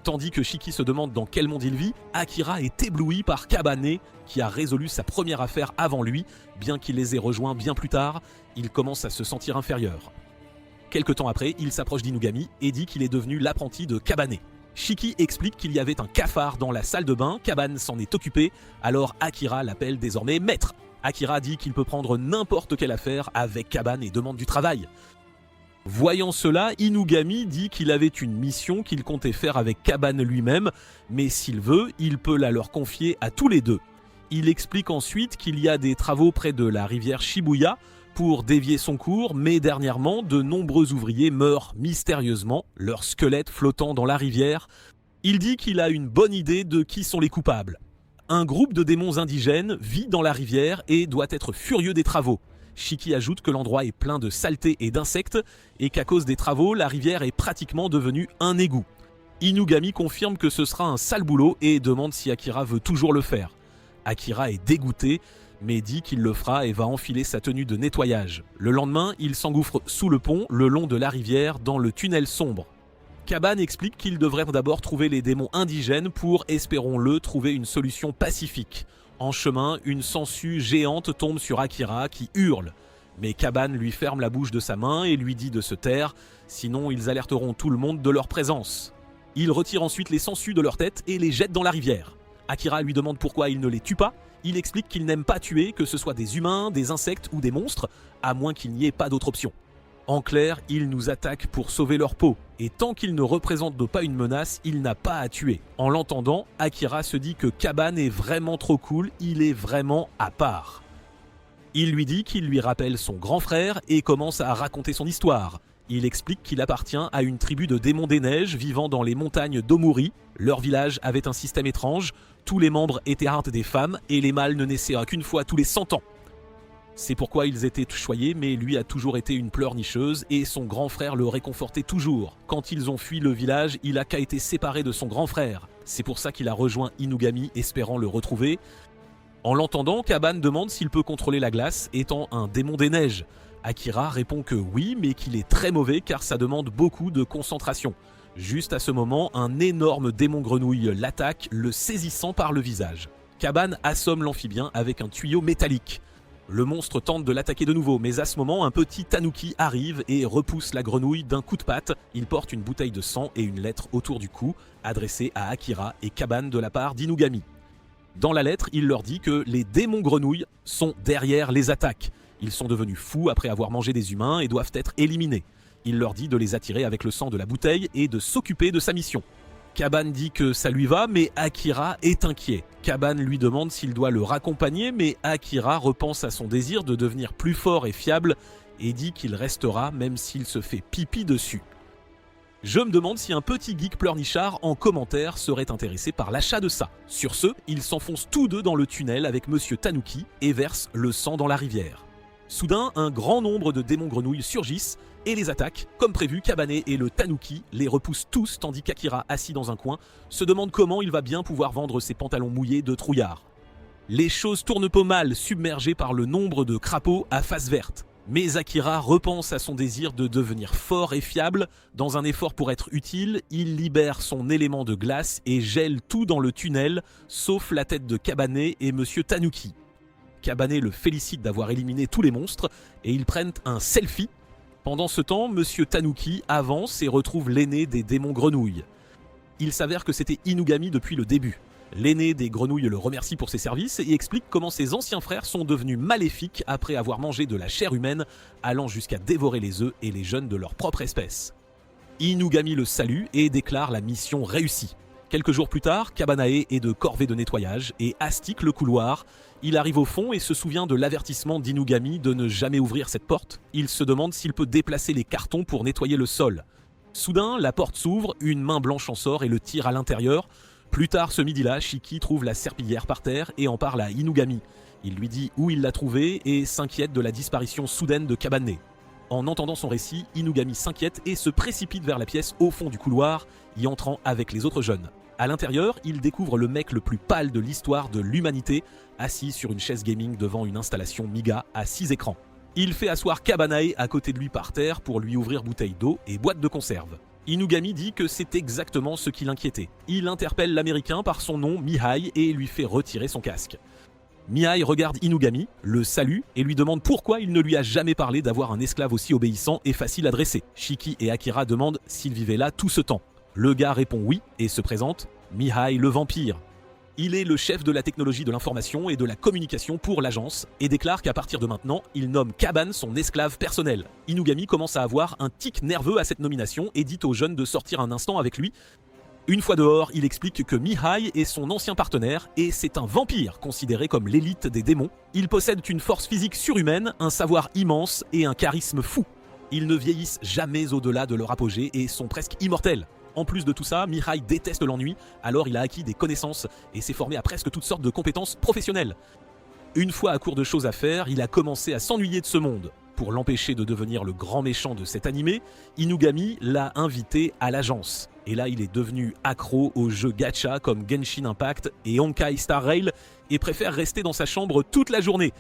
Tandis que Shiki se demande dans quel monde il vit, Akira est ébloui par Kabane, qui a résolu sa première affaire avant lui, bien qu'il les ait rejoints bien plus tard, il commence à se sentir inférieur. Quelque temps après, il s'approche d'Inugami et dit qu'il est devenu l'apprenti de Kabane. Shiki explique qu'il y avait un cafard dans la salle de bain, Kabane s'en est occupé, alors Akira l'appelle désormais maître. Akira dit qu'il peut prendre n'importe quelle affaire avec Kabane et demande du travail. Voyant cela, Inugami dit qu'il avait une mission qu'il comptait faire avec Kabane lui-même, mais s'il veut, il peut la leur confier à tous les deux. Il explique ensuite qu'il y a des travaux près de la rivière Shibuya pour dévier son cours, mais dernièrement, de nombreux ouvriers meurent mystérieusement, leurs squelettes flottant dans la rivière. Il dit qu'il a une bonne idée de qui sont les coupables. Un groupe de démons indigènes vit dans la rivière et doit être furieux des travaux. Shiki ajoute que l'endroit est plein de saleté et d'insectes et qu'à cause des travaux, la rivière est pratiquement devenue un égout. Inugami confirme que ce sera un sale boulot et demande si Akira veut toujours le faire. Akira est dégoûté, mais dit qu'il le fera et va enfiler sa tenue de nettoyage. Le lendemain, il s'engouffre sous le pont, le long de la rivière, dans le tunnel sombre. Kabane explique qu'il devrait d'abord trouver les démons indigènes pour, espérons-le, trouver une solution pacifique. En chemin, une sangsue géante tombe sur Akira qui hurle. Mais Kabane lui ferme la bouche de sa main et lui dit de se taire, sinon ils alerteront tout le monde de leur présence. Il retire ensuite les sangsues de leur tête et les jette dans la rivière. Akira lui demande pourquoi il ne les tue pas. Il explique qu'il n'aime pas tuer, que ce soit des humains, des insectes ou des monstres, à moins qu'il n'y ait pas d'autre option. En clair, il nous attaque pour sauver leur peau, et tant qu'il ne représente pas une menace, il n'a pas à tuer. En l'entendant, Akira se dit que Kabane est vraiment trop cool, il est vraiment à part. Il lui dit qu'il lui rappelle son grand frère et commence à raconter son histoire. Il explique qu'il appartient à une tribu de démons des neiges vivant dans les montagnes d'Omuri. Leur village avait un système étrange, tous les membres étaient des femmes et les mâles ne naissaient qu'une fois tous les 100 ans. C'est pourquoi ils étaient choyés, mais lui a toujours été une pleurnicheuse et son grand frère le réconfortait toujours. Quand ils ont fui le village, il a qu'à été séparé de son grand frère. C'est pour ça qu'il a rejoint Inugami, espérant le retrouver. En l'entendant, Kabane demande s'il peut contrôler la glace, étant un démon des neiges. Akira répond que oui, mais qu'il est très mauvais car ça demande beaucoup de concentration. Juste à ce moment, un énorme démon grenouille l'attaque, le saisissant par le visage. Kabane assomme l'amphibien avec un tuyau métallique. Le monstre tente de l'attaquer de nouveau, mais à ce moment, un petit tanuki arrive et repousse la grenouille d'un coup de patte. Il porte une bouteille de sang et une lettre autour du cou, adressée à Akira et Kabane de la part d'Inugami. Dans la lettre, il leur dit que les démons grenouilles sont derrière les attaques. Ils sont devenus fous après avoir mangé des humains et doivent être éliminés. Il leur dit de les attirer avec le sang de la bouteille et de s'occuper de sa mission. Kabane dit que ça lui va, mais Akira est inquiet. Kabane lui demande s'il doit le raccompagner, mais Akira repense à son désir de devenir plus fort et fiable et dit qu'il restera même s'il se fait pipi dessus. Je me demande si un petit geek pleurnichard en commentaire serait intéressé par l'achat de ça. Sur ce, ils s'enfoncent tous deux dans le tunnel avec Monsieur Tanuki et versent le sang dans la rivière. Soudain, un grand nombre de démons grenouilles surgissent et les attaquent. Comme prévu, Kabane et le Tanuki les repoussent tous tandis qu'Akira, assis dans un coin, se demande comment il va bien pouvoir vendre ses pantalons mouillés de trouillard. Les choses tournent pas mal, submergées par le nombre de crapauds à face verte. Mais Akira repense à son désir de devenir fort et fiable. Dans un effort pour être utile, il libère son élément de glace et gèle tout dans le tunnel, sauf la tête de Kabane et Monsieur Tanuki. Kabane le félicite d'avoir éliminé tous les monstres et ils prennent un selfie. Pendant ce temps, Monsieur Tanuki avance et retrouve l'aîné des démons grenouilles. Il s'avère que c'était Inugami depuis le début. L'aîné des grenouilles le remercie pour ses services et explique comment ses anciens frères sont devenus maléfiques après avoir mangé de la chair humaine, allant jusqu'à dévorer les œufs et les jeunes de leur propre espèce. Inugami le salue et déclare la mission réussie. Quelques jours plus tard, Kabanae est de corvée de nettoyage et astique le couloir. Il arrive au fond et se souvient de l'avertissement d'Inugami de ne jamais ouvrir cette porte. Il se demande s'il peut déplacer les cartons pour nettoyer le sol. Soudain, la porte s'ouvre, une main blanche en sort et le tire à l'intérieur. Plus tard ce midi-là, Shiki trouve la serpillière par terre et en parle à Inugami. Il lui dit où il l'a trouvée et s'inquiète de la disparition soudaine de Kabane. En entendant son récit, Inugami s'inquiète et se précipite vers la pièce au fond du couloir, y entrant avec les autres jeunes. À l'intérieur, il découvre le mec le plus pâle de l'histoire de l'humanité, assis sur une chaise gaming devant une installation Miga à 6 écrans. Il fait asseoir Kabanae à côté de lui par terre pour lui ouvrir bouteille d'eau et boîte de conserve. Inugami dit que c'est exactement ce qui l'inquiétait. Il interpelle l'américain par son nom Mihai et lui fait retirer son casque. Mihai regarde Inugami, le salue et lui demande pourquoi il ne lui a jamais parlé d'avoir un esclave aussi obéissant et facile à dresser. Shiki et Akira demandent s'il vivait là tout ce temps. Le gars répond oui et se présente, Mihai le vampire. Il est le chef de la technologie de l'information et de la communication pour l'agence et déclare qu'à partir de maintenant, il nomme Kaban son esclave personnel. Inugami commence à avoir un tic nerveux à cette nomination et dit aux jeunes de sortir un instant avec lui. Une fois dehors, il explique que Mihai est son ancien partenaire et c'est un vampire considéré comme l'élite des démons. Ils possèdent une force physique surhumaine, un savoir immense et un charisme fou. Ils ne vieillissent jamais au-delà de leur apogée et sont presque immortels. En plus de tout ça, Mihai déteste l'ennui, alors il a acquis des connaissances et s'est formé à presque toutes sortes de compétences professionnelles. Une fois à court de choses à faire, il a commencé à s'ennuyer de ce monde. Pour l'empêcher de devenir le grand méchant de cet animé, Inugami l'a invité à l'agence. Et là, il est devenu accro aux jeux gacha comme Genshin Impact et Honkai Star Rail et préfère rester dans sa chambre toute la journée.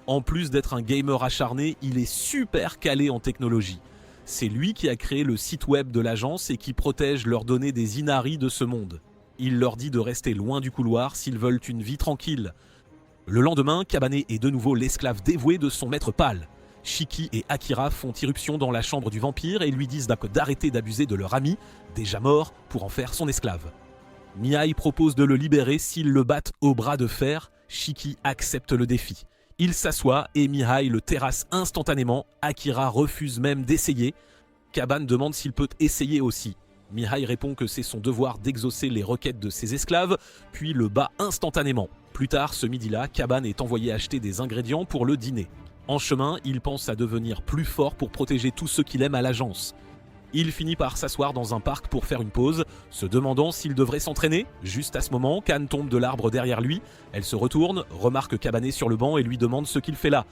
En plus d'être un gamer acharné, il est super calé en technologie. C'est lui qui a créé le site web de l'agence et qui protège leurs données des Inari de ce monde. Il leur dit de rester loin du couloir s'ils veulent une vie tranquille. Le lendemain, Kabane est de nouveau l'esclave dévoué de son maître Pal. Shiki et Akira font irruption dans la chambre du vampire et lui disent d'arrêter d'abuser de leur ami, déjà mort, pour en faire son esclave. Mihai propose de le libérer s'ils le battent au bras de fer. Shiki accepte le défi. Il s'assoit et Mihai le terrasse instantanément. Akira refuse même d'essayer. Kaban demande s'il peut essayer aussi. Mihai répond que c'est son devoir d'exaucer les requêtes de ses esclaves, puis le bat instantanément. Plus tard, ce midi-là, Kaban est envoyé acheter des ingrédients pour le dîner. En chemin, il pense à devenir plus fort pour protéger tous ceux qu'il aime à l'agence. Il finit par s'asseoir dans un parc pour faire une pause, se demandant s'il devrait s'entraîner. Juste à ce moment, Kan tombe de l'arbre derrière lui. Elle se retourne, remarque Kabané sur le banc et lui demande ce qu'il fait là.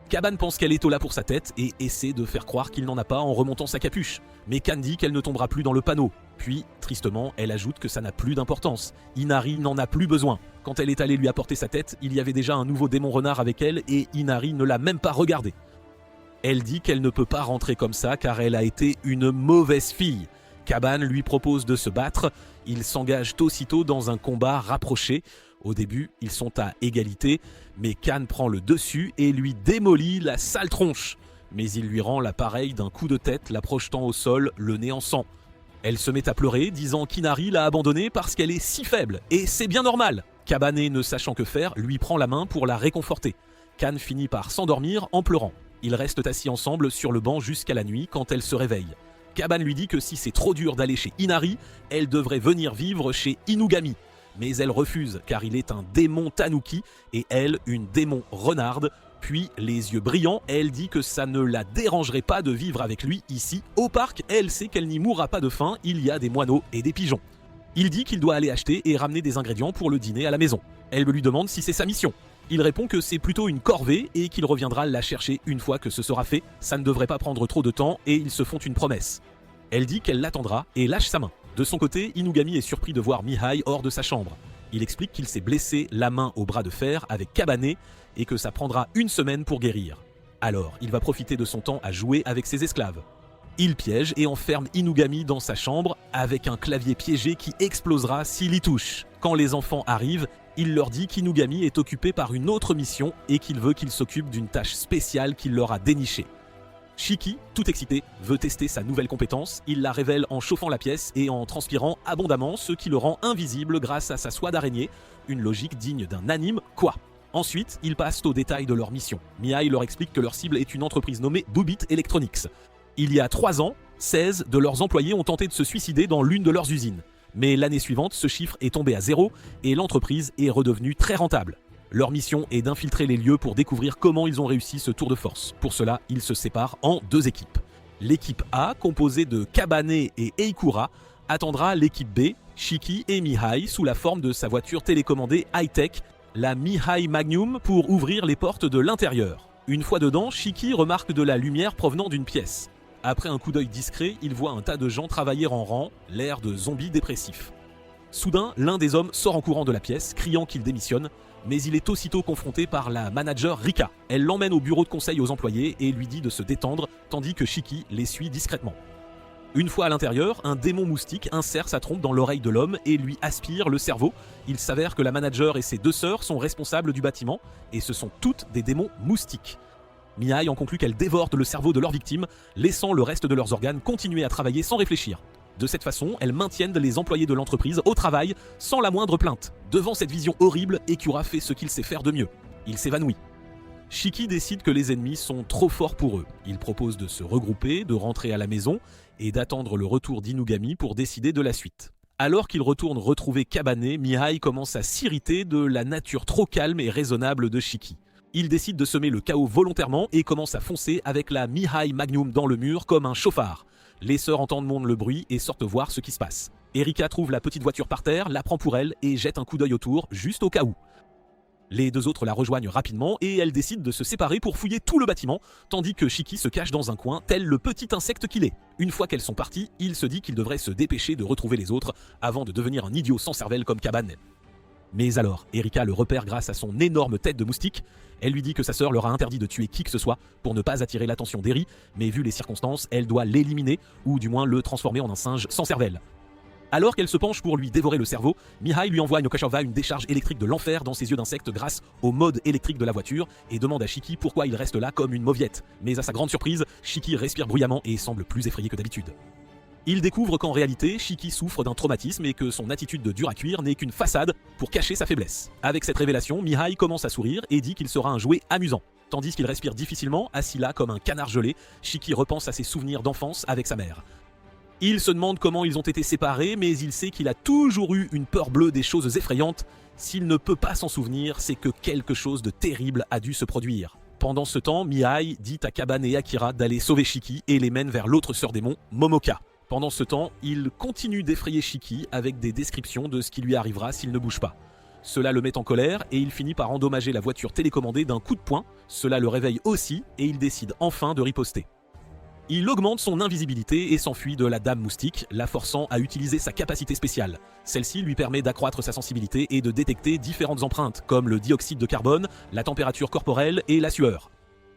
Kaban pense qu'elle est au là pour sa tête et essaie de faire croire qu'il n'en a pas en remontant sa capuche. Mais Kan dit qu'elle ne tombera plus dans le panneau. Puis, tristement, elle ajoute que ça n'a plus d'importance. Inari n'en a plus besoin. Quand elle est allée lui apporter sa tête, il y avait déjà un nouveau démon renard avec elle et Inari ne l'a même pas regardé. Elle dit qu'elle ne peut pas rentrer comme ça car elle a été une mauvaise fille. Kaban lui propose de se battre. Ils s'engagent aussitôt dans un combat rapproché. Au début, ils sont à égalité, mais Kan prend le dessus et lui démolit la sale tronche. Mais il lui rend l'appareil d'un coup de tête, la projetant au sol, le nez en sang. Elle se met à pleurer, disant qu'Inari l'a abandonnée parce qu'elle est si faible, et c'est bien normal. Kabane, ne sachant que faire, lui prend la main pour la réconforter. Kan finit par s'endormir en pleurant. Ils restent assis ensemble sur le banc jusqu'à la nuit quand elle se réveille. Kaban lui dit que si c'est trop dur d'aller chez Inari, elle devrait venir vivre chez Inugami. Mais elle refuse car il est un démon tanuki et elle une démon renarde. Puis, les yeux brillants, elle dit que ça ne la dérangerait pas de vivre avec lui ici. Au parc, elle sait qu'elle n'y mourra pas de faim, il y a des moineaux et des pigeons. Il dit qu'il doit aller acheter et ramener des ingrédients pour le dîner à la maison. Elle lui demande si c'est sa mission. Il répond que c'est plutôt une corvée et qu'il reviendra la chercher une fois que ce sera fait. Ça ne devrait pas prendre trop de temps et ils se font une promesse. Elle dit qu'elle l'attendra et lâche sa main. De son côté, Inugami est surpris de voir Mihai hors de sa chambre. Il explique qu'il s'est blessé la main au bras de fer avec Kabane et que ça prendra une semaine pour guérir. Alors, il va profiter de son temps à jouer avec ses esclaves. Il piège et enferme Inugami dans sa chambre avec un clavier piégé qui explosera s'il y touche. Quand les enfants arrivent, il leur dit qu'Inugami est occupé par une autre mission et qu'il veut qu'ils s'occupent d'une tâche spéciale qu'il leur a dénichée. Shiki, tout excité, veut tester sa nouvelle compétence. Il la révèle en chauffant la pièce et en transpirant abondamment, ce qui le rend invisible grâce à sa soie d'araignée. Une logique digne d'un anime, quoi. Ensuite, ils passent aux détails de leur mission. Mihai leur explique que leur cible est une entreprise nommée Boobit Electronics. Il y a 3 ans, 16 de leurs employés ont tenté de se suicider dans l'une de leurs usines. Mais l'année suivante, ce chiffre est tombé à 0 et l'entreprise est redevenue très rentable. Leur mission est d'infiltrer les lieux pour découvrir comment ils ont réussi ce tour de force. Pour cela, ils se séparent en 2 équipes. L'équipe A, composée de Kabane et Eikura, attendra l'équipe B, Shiki et Mihai, sous la forme de sa voiture télécommandée high-tech, la Mihai Magnum, pour ouvrir les portes de l'intérieur. Une fois dedans, Shiki remarque de la lumière provenant d'une pièce. Après un coup d'œil discret, il voit un tas de gens travailler en rang, l'air de zombies dépressifs. Soudain, l'un des hommes sort en courant de la pièce, criant qu'il démissionne, mais il est aussitôt confronté par la manager Rika. Elle l'emmène au bureau de conseil aux employés et lui dit de se détendre, tandis que Shiki les suit discrètement. Une fois à l'intérieur, un démon moustique insère sa trompe dans l'oreille de l'homme et lui aspire le cerveau. Il s'avère que la manager et ses 2 sœurs sont responsables du bâtiment, et ce sont toutes des démons moustiques. Mihai en conclut qu'elles dévorent le cerveau de leurs victimes, laissant le reste de leurs organes continuer à travailler sans réfléchir. De cette façon, elles maintiennent les employés de l'entreprise au travail sans la moindre plainte. Devant cette vision horrible, Ekura fait ce qu'il sait faire de mieux. Il s'évanouit. Shiki décide que les ennemis sont trop forts pour eux. Il propose de se regrouper, de rentrer à la maison et d'attendre le retour d'Inugami pour décider de la suite. Alors qu'il retourne retrouver Kabane, Mihai commence à s'irriter de la nature trop calme et raisonnable de Shiki. Il décide de semer le chaos volontairement et commence à foncer avec la Mihai Magnum dans le mur comme un chauffard. Les sœurs entendent monter le bruit et sortent voir ce qui se passe. Erika trouve la petite voiture par terre, la prend pour elle et jette un coup d'œil autour, juste au cas où. Les deux autres la rejoignent rapidement et elle décide de se séparer pour fouiller tout le bâtiment, tandis que Shiki se cache dans un coin, tel le petit insecte qu'il est. Une fois qu'elles sont parties, il se dit qu'il devrait se dépêcher de retrouver les autres avant de devenir un idiot sans cervelle comme Kabane. Mais alors, Erika le repère grâce à son énorme tête de moustique. Elle lui dit que sa sœur leur a interdit de tuer qui que ce soit pour ne pas attirer l'attention d'Eri, mais vu les circonstances, elle doit l'éliminer, ou du moins le transformer en un singe sans cervelle. Alors qu'elle se penche pour lui dévorer le cerveau, Mihai lui envoie une décharge électrique de l'enfer dans ses yeux d'insecte grâce au mode électrique de la voiture et demande à Shiki pourquoi il reste là comme une mauviette. Mais à sa grande surprise, Shiki respire bruyamment et semble plus effrayé que d'habitude. Il découvre qu'en réalité, Shiki souffre d'un traumatisme et que son attitude de dur à cuire n'est qu'une façade pour cacher sa faiblesse. Avec cette révélation, Mihai commence à sourire et dit qu'il sera un jouet amusant. Tandis qu'il respire difficilement, assis là comme un canard gelé, Shiki repense à ses souvenirs d'enfance avec sa mère. Il se demande comment ils ont été séparés, mais il sait qu'il a toujours eu une peur bleue des choses effrayantes. S'il ne peut pas s'en souvenir, c'est que quelque chose de terrible a dû se produire. Pendant ce temps, Mihai dit à Kabane et Akira d'aller sauver Shiki et les mène vers l'autre sœur démon, Momoka. Pendant ce temps, il continue d'effrayer Shiki avec des descriptions de ce qui lui arrivera s'il ne bouge pas. Cela le met en colère et il finit par endommager la voiture télécommandée d'un coup de poing. Cela le réveille aussi et il décide enfin de riposter. Il augmente son invisibilité et s'enfuit de la Dame Moustique, la forçant à utiliser sa capacité spéciale. Celle-ci lui permet d'accroître sa sensibilité et de détecter différentes empreintes, comme le dioxyde de carbone, la température corporelle et la sueur.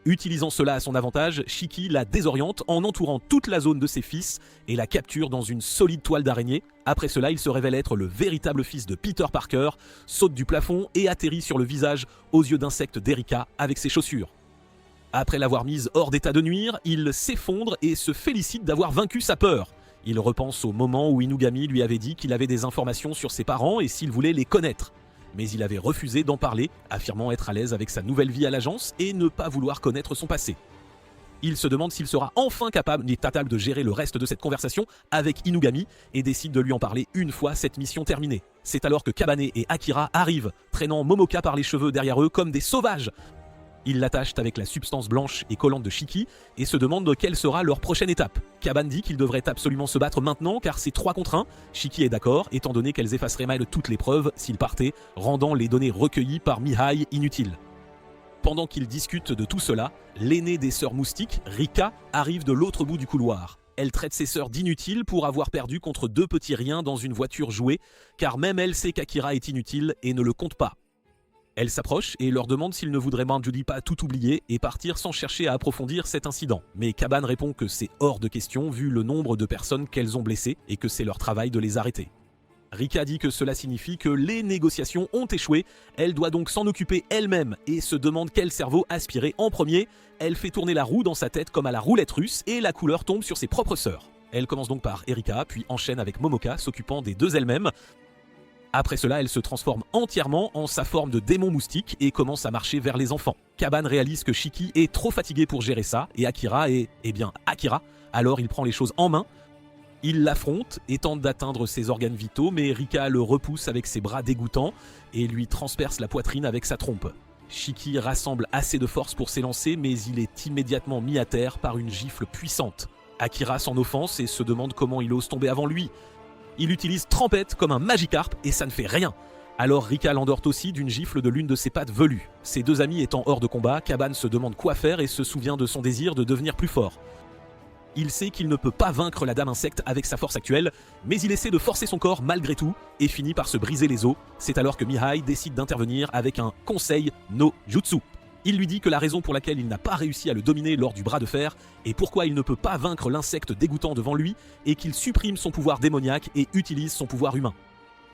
Utilisant cela à son avantage, Shiki la désoriente en entourant toute la zone de ses fils et la capture dans une solide toile d'araignée. Après cela, il se révèle être le véritable fils de Peter Parker, saute du plafond et atterrit sur le visage aux yeux d'insectes d'Erika avec ses chaussures. Après l'avoir mise hors d'état de nuire, il s'effondre et se félicite d'avoir vaincu sa peur. Il repense au moment où Inugami lui avait dit qu'il avait des informations sur ses parents et s'il voulait les connaître. Mais il avait refusé d'en parler, affirmant être à l'aise avec sa nouvelle vie à l'agence et ne pas vouloir connaître son passé. Il se demande s'il sera enfin capable de gérer le reste de cette conversation avec Inugami et décide de lui en parler une fois cette mission terminée. C'est alors que Kabane et Akira arrivent, traînant Momoka par les cheveux derrière eux comme des sauvages. Ils l'attachent avec la substance blanche et collante de Shiki et se demandent quelle sera leur prochaine étape. Kabane dit qu'ils devraient absolument se battre maintenant car c'est 3 contre 1. Shiki est d'accord, étant donné qu'elles effaceraient mal toutes les preuves s'ils partaient, rendant les données recueillies par Mihai inutiles. Pendant qu'ils discutent de tout cela, l'aînée des sœurs moustiques, Rika, arrive de l'autre bout du couloir. Elle traite ses sœurs d'inutiles pour avoir perdu contre 2 petits riens dans une voiture jouée, car même elle sait qu'Akira est inutile et ne le compte pas. Elle s'approche et leur demande s'ils ne voudraient pas tout oublier et partir sans chercher à approfondir cet incident. Mais Kabane répond que c'est hors de question vu le nombre de personnes qu'elles ont blessées et que c'est leur travail de les arrêter. Rika dit que cela signifie que les négociations ont échoué, elle doit donc s'en occuper elle-même et se demande quel cerveau aspirer en premier. Elle fait tourner la roue dans sa tête comme à la roulette russe et la couleur tombe sur ses propres sœurs. Elle commence donc par Erika, puis enchaîne avec Momoka s'occupant des deux elle-même. Après cela, elle se transforme entièrement en sa forme de démon moustique et commence à marcher vers les enfants. Kabane réalise que Shiki est trop fatigué pour gérer ça et Akira est, Akira. Alors il prend les choses en main. Il l'affronte et tente d'atteindre ses organes vitaux, mais Rika le repousse avec ses bras dégoûtants et lui transperce la poitrine avec sa trompe. Shiki rassemble assez de force pour s'élancer, mais il est immédiatement mis à terre par une gifle puissante. Akira s'en offense et se demande comment il ose tomber avant lui. Il utilise Trempette comme un Magikarp et ça ne fait rien. Alors Rika l'endort aussi d'une gifle de l'une de ses pattes velues. Ses deux amis étant hors de combat, Kabane se demande quoi faire et se souvient de son désir de devenir plus fort. Il sait qu'il ne peut pas vaincre la Dame Insecte avec sa force actuelle, mais il essaie de forcer son corps malgré tout et finit par se briser les os. C'est alors que Mihai décide d'intervenir avec un Conseil no Jutsu. Il lui dit que la raison pour laquelle il n'a pas réussi à le dominer lors du bras de fer et pourquoi il ne peut pas vaincre l'insecte dégoûtant devant lui est qu'il supprime son pouvoir démoniaque et utilise son pouvoir humain.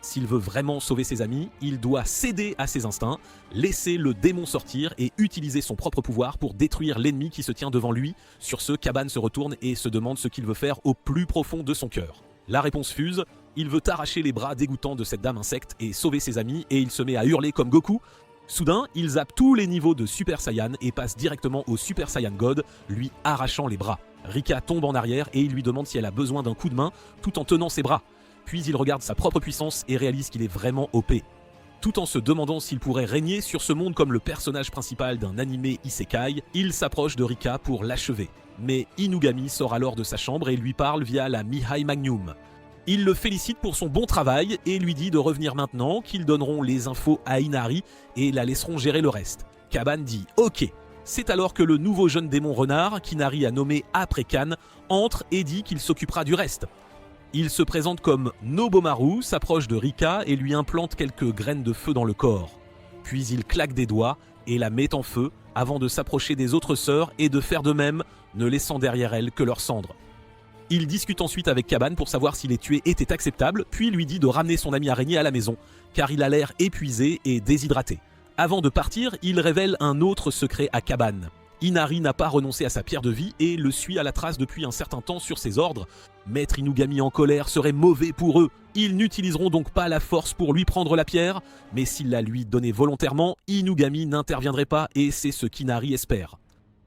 S'il veut vraiment sauver ses amis, il doit céder à ses instincts, laisser le démon sortir et utiliser son propre pouvoir pour détruire l'ennemi qui se tient devant lui. Sur ce, Kabane se retourne et se demande ce qu'il veut faire au plus profond de son cœur. La réponse fuse, il veut arracher les bras dégoûtants de cette dame insecte et sauver ses amis, et il se met à hurler comme Goku. Soudain, il zappe tous les niveaux de Super Saiyan et passe directement au Super Saiyan God, lui arrachant les bras. Rika tombe en arrière et il lui demande si elle a besoin d'un coup de main tout en tenant ses bras. Puis il regarde sa propre puissance et réalise qu'il est vraiment OP. Tout en se demandant s'il pourrait régner sur ce monde comme le personnage principal d'un animé isekai, il s'approche de Rika pour l'achever. Mais Inugami sort alors de sa chambre et lui parle via la Mihai Magnum. Il le félicite pour son bon travail et lui dit de revenir maintenant, qu'ils donneront les infos à Inari et la laisseront gérer le reste. Kaban dit « Ok ». C'est alors que le nouveau jeune démon renard, qu'Inari a nommé après Khan, entre et dit qu'il s'occupera du reste. Il se présente comme Nobomaru, s'approche de Rika et lui implante quelques graines de feu dans le corps. Puis il claque des doigts et la met en feu avant de s'approcher des autres sœurs et de faire de même, ne laissant derrière elles que leurs cendres. Il discute ensuite avec Kaban pour savoir si les tuer était acceptable, puis lui dit de ramener son ami araignée à la maison, car il a l'air épuisé et déshydraté. Avant de partir, il révèle un autre secret à Kaban. Inari n'a pas renoncé à sa pierre de vie et le suit à la trace depuis un certain temps sur ses ordres. Maître Inugami en colère serait mauvais pour eux. Ils n'utiliseront donc pas la force pour lui prendre la pierre, mais s'il la lui donnait volontairement, Inugami n'interviendrait pas et c'est ce qu'Inari espère.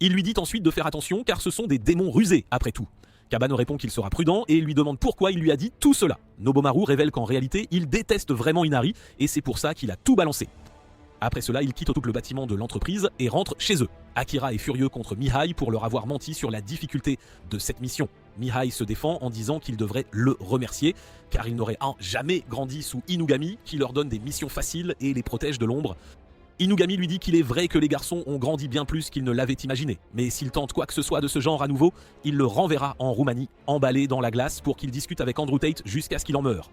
Il lui dit ensuite de faire attention car ce sont des démons rusés après tout. Kaban répond qu'il sera prudent et lui demande pourquoi il lui a dit tout cela. Nobomaru révèle qu'en réalité, il déteste vraiment Inari et c'est pour ça qu'il a tout balancé. Après cela, il quitte le bâtiment de l'entreprise et rentre chez eux. Akira est furieux contre Mihai pour leur avoir menti sur la difficulté de cette mission. Mihai se défend en disant qu'il devrait le remercier, car il n'aurait jamais grandi sous Inugami, qui leur donne des missions faciles et les protège de l'ombre. Inugami lui dit qu'il est vrai que les garçons ont grandi bien plus qu'ils ne l'avaient imaginé, mais s'il tente quoi que ce soit de ce genre à nouveau, il le renverra en Roumanie, emballé dans la glace pour qu'il discute avec Andrew Tate jusqu'à ce qu'il en meure.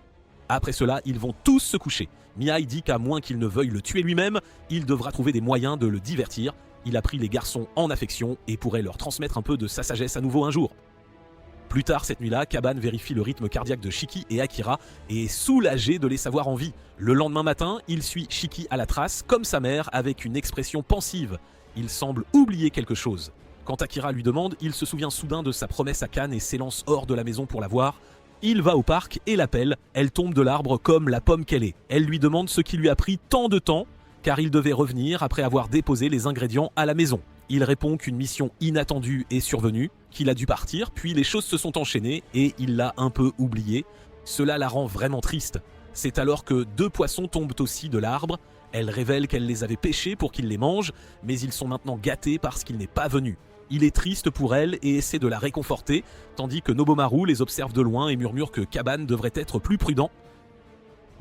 Après cela, ils vont tous se coucher. Mihai dit qu'à moins qu'il ne veuille le tuer lui-même, il devra trouver des moyens de le divertir. Il a pris les garçons en affection et pourrait leur transmettre un peu de sa sagesse à nouveau un jour. Plus tard cette nuit-là, Kaban vérifie le rythme cardiaque de Shiki et Akira et est soulagé de les savoir en vie. Le lendemain matin, il suit Shiki à la trace, comme sa mère, avec une expression pensive. Il semble oublier quelque chose. Quand Akira lui demande, il se souvient soudain de sa promesse à Khan et s'élance hors de la maison pour la voir. Il va au parc et l'appelle, elle tombe de l'arbre comme la pomme qu'elle est. Elle lui demande ce qui lui a pris tant de temps, car il devait revenir après avoir déposé les ingrédients à la maison. Il répond qu'une mission inattendue est survenue, qu'il a dû partir, puis les choses se sont enchaînées et il l'a un peu oublié. Cela la rend vraiment triste. C'est alors que 2 poissons tombent aussi de l'arbre. Elle révèle qu'elle les avait pêchés pour qu'il les mange, mais ils sont maintenant gâtés parce qu'il n'est pas venu. Il est triste pour elle et essaie de la réconforter, tandis que Nobomaru les observe de loin et murmure que Kaban devrait être plus prudent.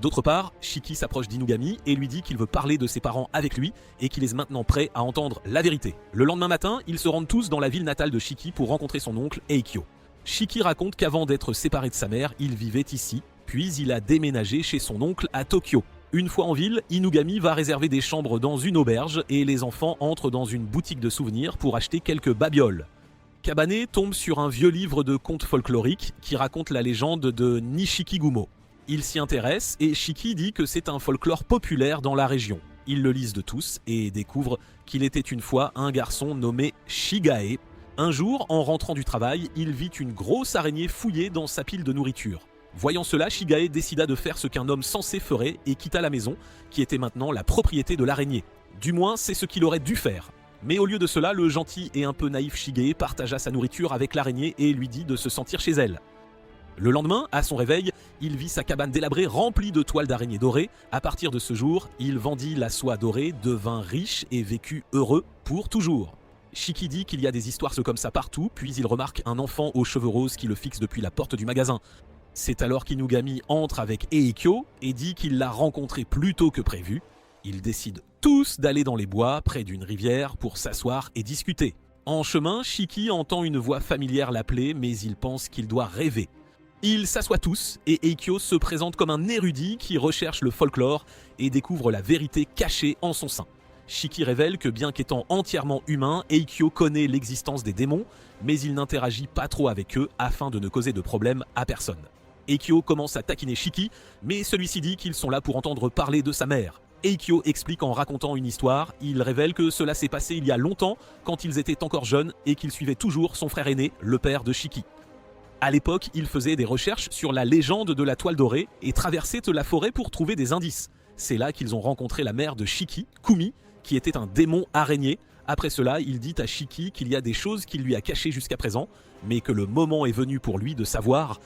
D'autre part, Shiki s'approche d'Inugami et lui dit qu'il veut parler de ses parents avec lui et qu'il est maintenant prêt à entendre la vérité. Le lendemain matin, ils se rendent tous dans la ville natale de Shiki pour rencontrer son oncle Eikyo. Shiki raconte qu'avant d'être séparé de sa mère, il vivait ici, puis il a déménagé chez son oncle à Tokyo. Une fois en ville, Inugami va réserver des chambres dans une auberge et les enfants entrent dans une boutique de souvenirs pour acheter quelques babioles. Kabane tombe sur un vieux livre de contes folkloriques qui raconte la légende de Nishikigumo. Il s'y intéresse et Shiki dit que c'est un folklore populaire dans la région. Ils le lisent de tous et découvrent qu'il était une fois un garçon nommé Shigae. Un jour, en rentrant du travail, il vit une grosse araignée fouillée dans sa pile de nourriture. Voyant cela, Shigae décida de faire ce qu'un homme sensé ferait et quitta la maison, qui était maintenant la propriété de l'araignée. Du moins, c'est ce qu'il aurait dû faire. Mais au lieu de cela, le gentil et un peu naïf Shigae partagea sa nourriture avec l'araignée et lui dit de se sentir chez elle. Le lendemain, à son réveil, il vit sa cabane délabrée remplie de toiles d'araignées dorées. À partir de ce jour, il vendit la soie dorée, devint riche et vécut heureux pour toujours. Shiki dit qu'il y a des histoires comme ça partout, puis il remarque un enfant aux cheveux roses qui le fixe depuis la porte du magasin. C'est alors qu'Inugami entre avec Eikyo et dit qu'il l'a rencontré plus tôt que prévu. Ils décident tous d'aller dans les bois, près d'une rivière, pour s'asseoir et discuter. En chemin, Shiki entend une voix familière l'appeler, mais il pense qu'il doit rêver. Ils s'assoient tous et Eikyo se présente comme un érudit qui recherche le folklore et découvre la vérité cachée en son sein. Shiki révèle que bien qu'étant entièrement humain, Eikyo connaît l'existence des démons, mais il n'interagit pas trop avec eux afin de ne causer de problème à personne. Eikyo commence à taquiner Shiki, mais celui-ci dit qu'ils sont là pour entendre parler de sa mère. Eikyo explique en racontant une histoire, il révèle que cela s'est passé il y a longtemps quand ils étaient encore jeunes et qu'il suivait toujours son frère aîné, le père de Shiki. À l'époque, il faisait des recherches sur la légende de la toile dorée et traversait la forêt pour trouver des indices. C'est là qu'ils ont rencontré la mère de Shiki, Kumi, qui était un démon araignée. Après cela, il dit à Shiki qu'il y a des choses qu'il lui a cachées jusqu'à présent, mais que le moment est venu pour lui de savoir.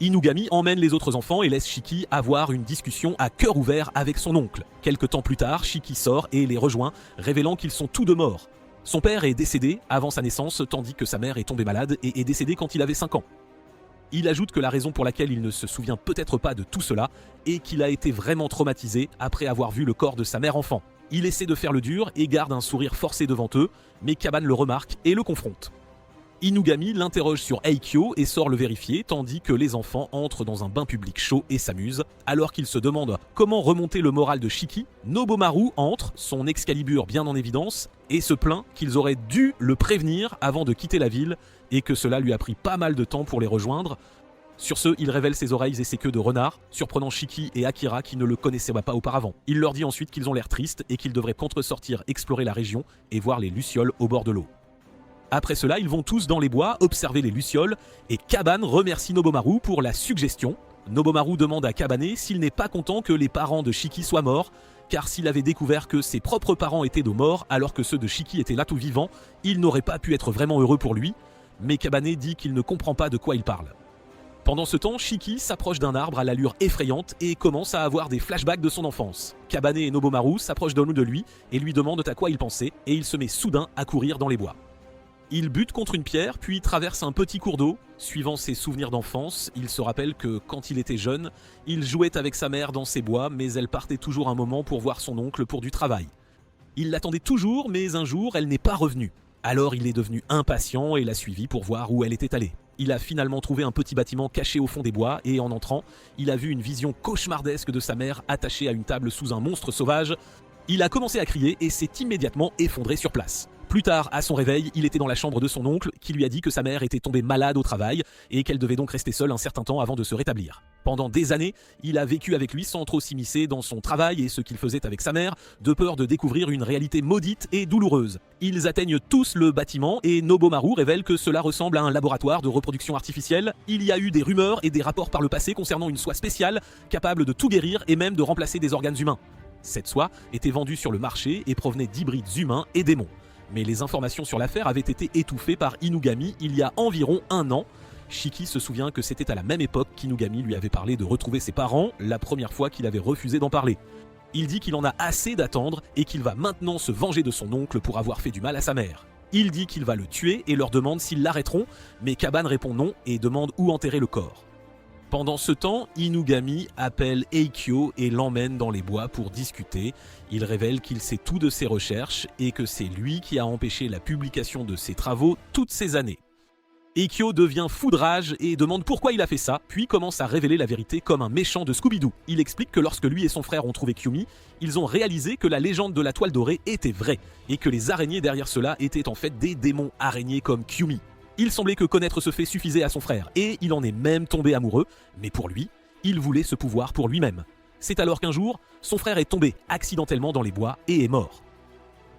Inugami emmène les autres enfants et laisse Shiki avoir une discussion à cœur ouvert avec son oncle. Quelque temps plus tard, Shiki sort et les rejoint, révélant qu'ils sont tous deux morts. Son père est décédé avant sa naissance, tandis que sa mère est tombée malade et est décédée quand il avait 5 ans. Il ajoute que la raison pour laquelle il ne se souvient peut-être pas de tout cela est qu'il a été vraiment traumatisé après avoir vu le corps de sa mère enfant. Il essaie de faire le dur et garde un sourire forcé devant eux, mais Kaban le remarque et le confronte. Inugami l'interroge sur Eikyo et sort le vérifier, tandis que les enfants entrent dans un bain public chaud et s'amusent. Alors qu'ils se demandent comment remonter le moral de Shiki, Nobomaru entre, son Excalibur bien en évidence, et se plaint qu'ils auraient dû le prévenir avant de quitter la ville et que cela lui a pris pas mal de temps pour les rejoindre. Sur ce, il révèle ses oreilles et ses queues de renard, surprenant Shiki et Akira qui ne le connaissaient pas auparavant. Il leur dit ensuite qu'ils ont l'air tristes et qu'ils devraient contre-sortir explorer la région et voir les lucioles au bord de l'eau. Après cela, ils vont tous dans les bois observer les lucioles et Kaban remercie Nobomaru pour la suggestion. Nobomaru demande à Kabane s'il n'est pas content que les parents de Shiki soient morts, car s'il avait découvert que ses propres parents étaient de morts alors que ceux de Shiki étaient là tout vivants, il n'aurait pas pu être vraiment heureux pour lui, mais Kabane dit qu'il ne comprend pas de quoi il parle. Pendant ce temps, Shiki s'approche d'un arbre à l'allure effrayante et commence à avoir des flashbacks de son enfance. Kabane et Nobomaru s'approchent d'un de lui et lui demandent à quoi il pensait, et il se met soudain à courir dans les bois. Il bute contre une pierre, puis traverse un petit cours d'eau. Suivant ses souvenirs d'enfance, il se rappelle que quand il était jeune, il jouait avec sa mère dans ces bois, mais elle partait toujours un moment pour voir son oncle pour du travail. Il l'attendait toujours, mais un jour, elle n'est pas revenue. Alors il est devenu impatient et l'a suivie pour voir où elle était allée. Il a finalement trouvé un petit bâtiment caché au fond des bois et en entrant, il a vu une vision cauchemardesque de sa mère attachée à une table sous un monstre sauvage. Il a commencé à crier et s'est immédiatement effondré sur place. Plus tard, à son réveil, il était dans la chambre de son oncle qui lui a dit que sa mère était tombée malade au travail et qu'elle devait donc rester seule un certain temps avant de se rétablir. Pendant des années, il a vécu avec lui sans trop s'immiscer dans son travail et ce qu'il faisait avec sa mère, de peur de découvrir une réalité maudite et douloureuse. Ils atteignent tous le bâtiment et Nobomaru révèle que cela ressemble à un laboratoire de reproduction artificielle. Il y a eu des rumeurs et des rapports par le passé concernant une soie spéciale capable de tout guérir et même de remplacer des organes humains. Cette soie était vendue sur le marché et provenait d'hybrides humains et démons. Mais les informations sur l'affaire avaient été étouffées par Inugami il y a environ 1 an. Shiki se souvient que c'était à la même époque qu'Inugami lui avait parlé de retrouver ses parents, la première fois qu'il avait refusé d'en parler. Il dit qu'il en a assez d'attendre et qu'il va maintenant se venger de son oncle pour avoir fait du mal à sa mère. Il dit qu'il va le tuer et leur demande s'ils l'arrêteront, mais Kaban répond non et demande où enterrer le corps. Pendant ce temps, Inugami appelle Eikyo et l'emmène dans les bois pour discuter. Il révèle qu'il sait tout de ses recherches et que c'est lui qui a empêché la publication de ses travaux toutes ces années. Eikyo devient fou de rage et demande pourquoi il a fait ça, puis commence à révéler la vérité comme un méchant de Scooby-Doo. Il explique que lorsque lui et son frère ont trouvé Kyumi, ils ont réalisé que la légende de la toile dorée était vraie et que les araignées derrière cela étaient en fait des démons araignées comme Kyumi. Il semblait que connaître ce fait suffisait à son frère, et il en est même tombé amoureux, mais pour lui, il voulait ce pouvoir pour lui-même. C'est alors qu'un jour, son frère est tombé accidentellement dans les bois et est mort.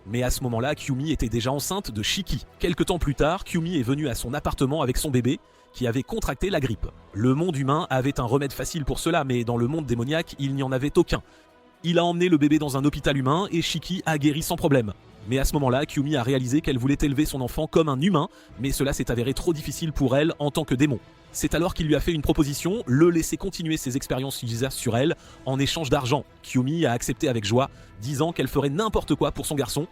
Mais à ce moment-là, Kyumi était déjà enceinte de Shiki. Quelque temps plus tard, Kyumi est venue à son appartement avec son bébé, qui avait contracté la grippe. Le monde humain avait un remède facile pour cela, mais dans le monde démoniaque, il n'y en avait aucun. Il a emmené le bébé dans un hôpital humain et Shiki a guéri sans problème. Mais à ce moment-là, Kyumi a réalisé qu'elle voulait élever son enfant comme un humain, mais cela s'est avéré trop difficile pour elle en tant que démon. C'est alors qu'il lui a fait une proposition, le laisser continuer ses expériences sur elle en échange d'argent. Kyumi a accepté avec joie, disant qu'elle ferait n'importe quoi pour son garçon.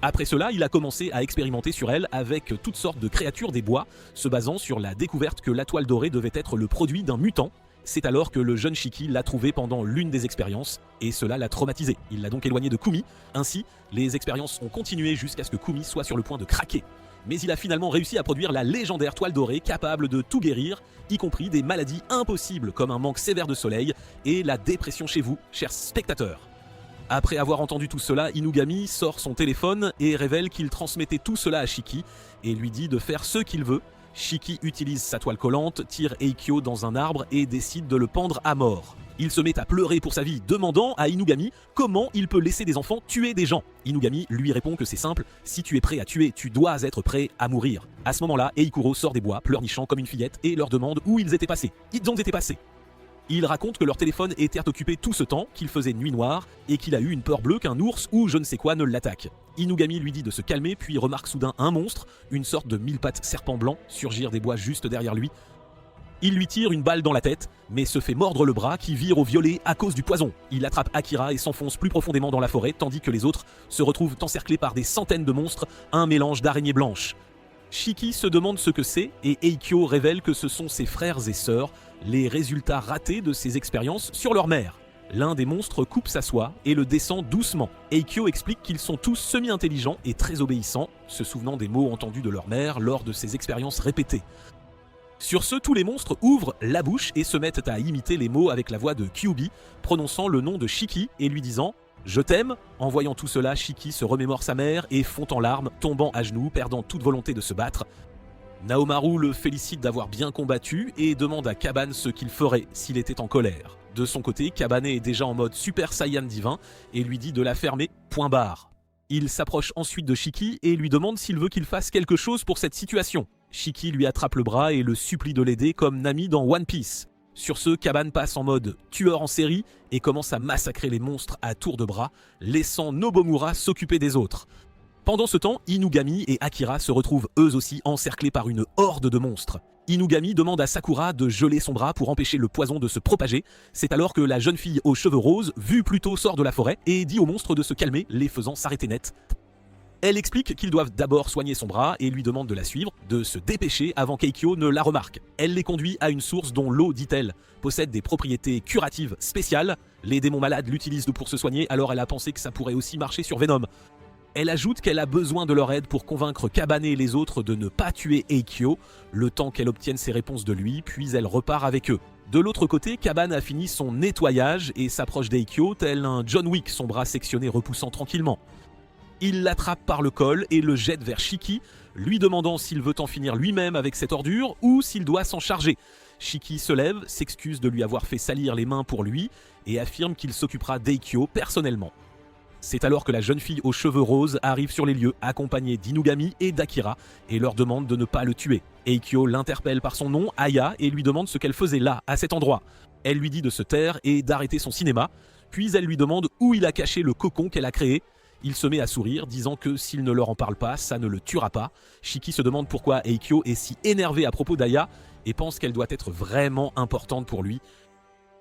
Après cela, il a commencé à expérimenter sur elle avec toutes sortes de créatures des bois, se basant sur la découverte que la toile dorée devait être le produit d'un mutant. C'est alors que le jeune Shiki l'a trouvé pendant l'une des expériences, et cela l'a traumatisé. Il l'a donc éloigné de Kumi. Ainsi, les expériences ont continué jusqu'à ce que Kumi soit sur le point de craquer. Mais il a finalement réussi à produire la légendaire toile dorée capable de tout guérir, y compris des maladies impossibles comme un manque sévère de soleil et la dépression chez vous, chers spectateurs. Après avoir entendu tout cela, Inugami sort son téléphone et révèle qu'il transmettait tout cela à Shiki et lui dit de faire ce qu'il veut, Shiki utilise sa toile collante, tire Eikyo dans un arbre et décide de le pendre à mort. Il se met à pleurer pour sa vie, demandant à Inugami comment il peut laisser des enfants tuer des gens. Inugami lui répond que c'est simple, si tu es prêt à tuer, tu dois être prêt à mourir. À ce moment-là, Eikuro sort des bois, pleurnichant comme une fillette, et leur demande où ils étaient passés. Ils ont été passés. Il raconte que leur téléphone était occupé tout ce temps, qu'il faisait nuit noire, et qu'il a eu une peur bleue qu'un ours ou je ne sais quoi ne l'attaque. Inugami lui dit de se calmer, puis remarque soudain un monstre, une sorte de mille-pattes serpent blanc, surgir des bois juste derrière lui. Il lui tire une balle dans la tête, mais se fait mordre le bras qui vire au violet à cause du poison. Il attrape Akira et s'enfonce plus profondément dans la forêt, tandis que les autres se retrouvent encerclés par des centaines de monstres, un mélange d'araignées blanches. Shiki se demande ce que c'est et Eikyo révèle que ce sont ses frères et sœurs, les résultats ratés de ses expériences sur leur mère. L'un des monstres coupe sa soie et le descend doucement. Eikyo explique qu'ils sont tous semi-intelligents et très obéissants, se souvenant des mots entendus de leur mère lors de ses expériences répétées. Sur ce, tous les monstres ouvrent la bouche et se mettent à imiter les mots avec la voix de Kyubi, prononçant le nom de Shiki et lui disant « Je t'aime ». En voyant tout cela, Shiki se remémore sa mère et fond en larmes, tombant à genoux, perdant toute volonté de se battre. Naomaru le félicite d'avoir bien combattu et demande à Kabane ce qu'il ferait s'il était en colère. De son côté, Kabane est déjà en mode Super Saiyan divin et lui dit de la fermer, point barre. Il s'approche ensuite de Shiki et lui demande s'il veut qu'il fasse quelque chose pour cette situation. Shiki lui attrape le bras et le supplie de l'aider comme Nami dans One Piece. Sur ce, Kabane passe en mode tueur en série et commence à massacrer les monstres à tour de bras, laissant Nobomura s'occuper des autres. Pendant ce temps, Inugami et Akira se retrouvent eux aussi encerclés par une horde de monstres. Inugami demande à Sakura de geler son bras pour empêcher le poison de se propager. C'est alors que la jeune fille aux cheveux roses, vue plus tôt, sort de la forêt et dit aux monstres de se calmer, les faisant s'arrêter net. Elle explique qu'ils doivent d'abord soigner son bras et lui demande de la suivre, de se dépêcher avant qu'Eikyo ne la remarque. Elle les conduit à une source dont l'eau, dit-elle, possède des propriétés curatives spéciales. Les démons malades l'utilisent pour se soigner, alors elle a pensé que ça pourrait aussi marcher sur Venom. Elle ajoute qu'elle a besoin de leur aide pour convaincre Kabane et les autres de ne pas tuer Eikyo, le temps qu'elle obtienne ses réponses de lui, puis elle repart avec eux. De l'autre côté, Kabane a fini son nettoyage et s'approche d'Eikyo, tel un John Wick, son bras sectionné repoussant tranquillement. Il l'attrape par le col et le jette vers Shiki, lui demandant s'il veut en finir lui-même avec cette ordure ou s'il doit s'en charger. Shiki se lève, s'excuse de lui avoir fait salir les mains pour lui et affirme qu'il s'occupera d'Eikyo personnellement. C'est alors que la jeune fille aux cheveux roses arrive sur les lieux, accompagnée d'Inugami et d'Akira, et leur demande de ne pas le tuer. Eikyo l'interpelle par son nom, Aya, et lui demande ce qu'elle faisait là, à cet endroit. Elle lui dit de se taire et d'arrêter son cinéma, puis elle lui demande où il a caché le cocon qu'elle a créé. Il se met à sourire, disant que s'il ne leur en parle pas, ça ne le tuera pas. Shiki se demande pourquoi Eikyo est si énervé à propos d'Aya, et pense qu'elle doit être vraiment importante pour lui.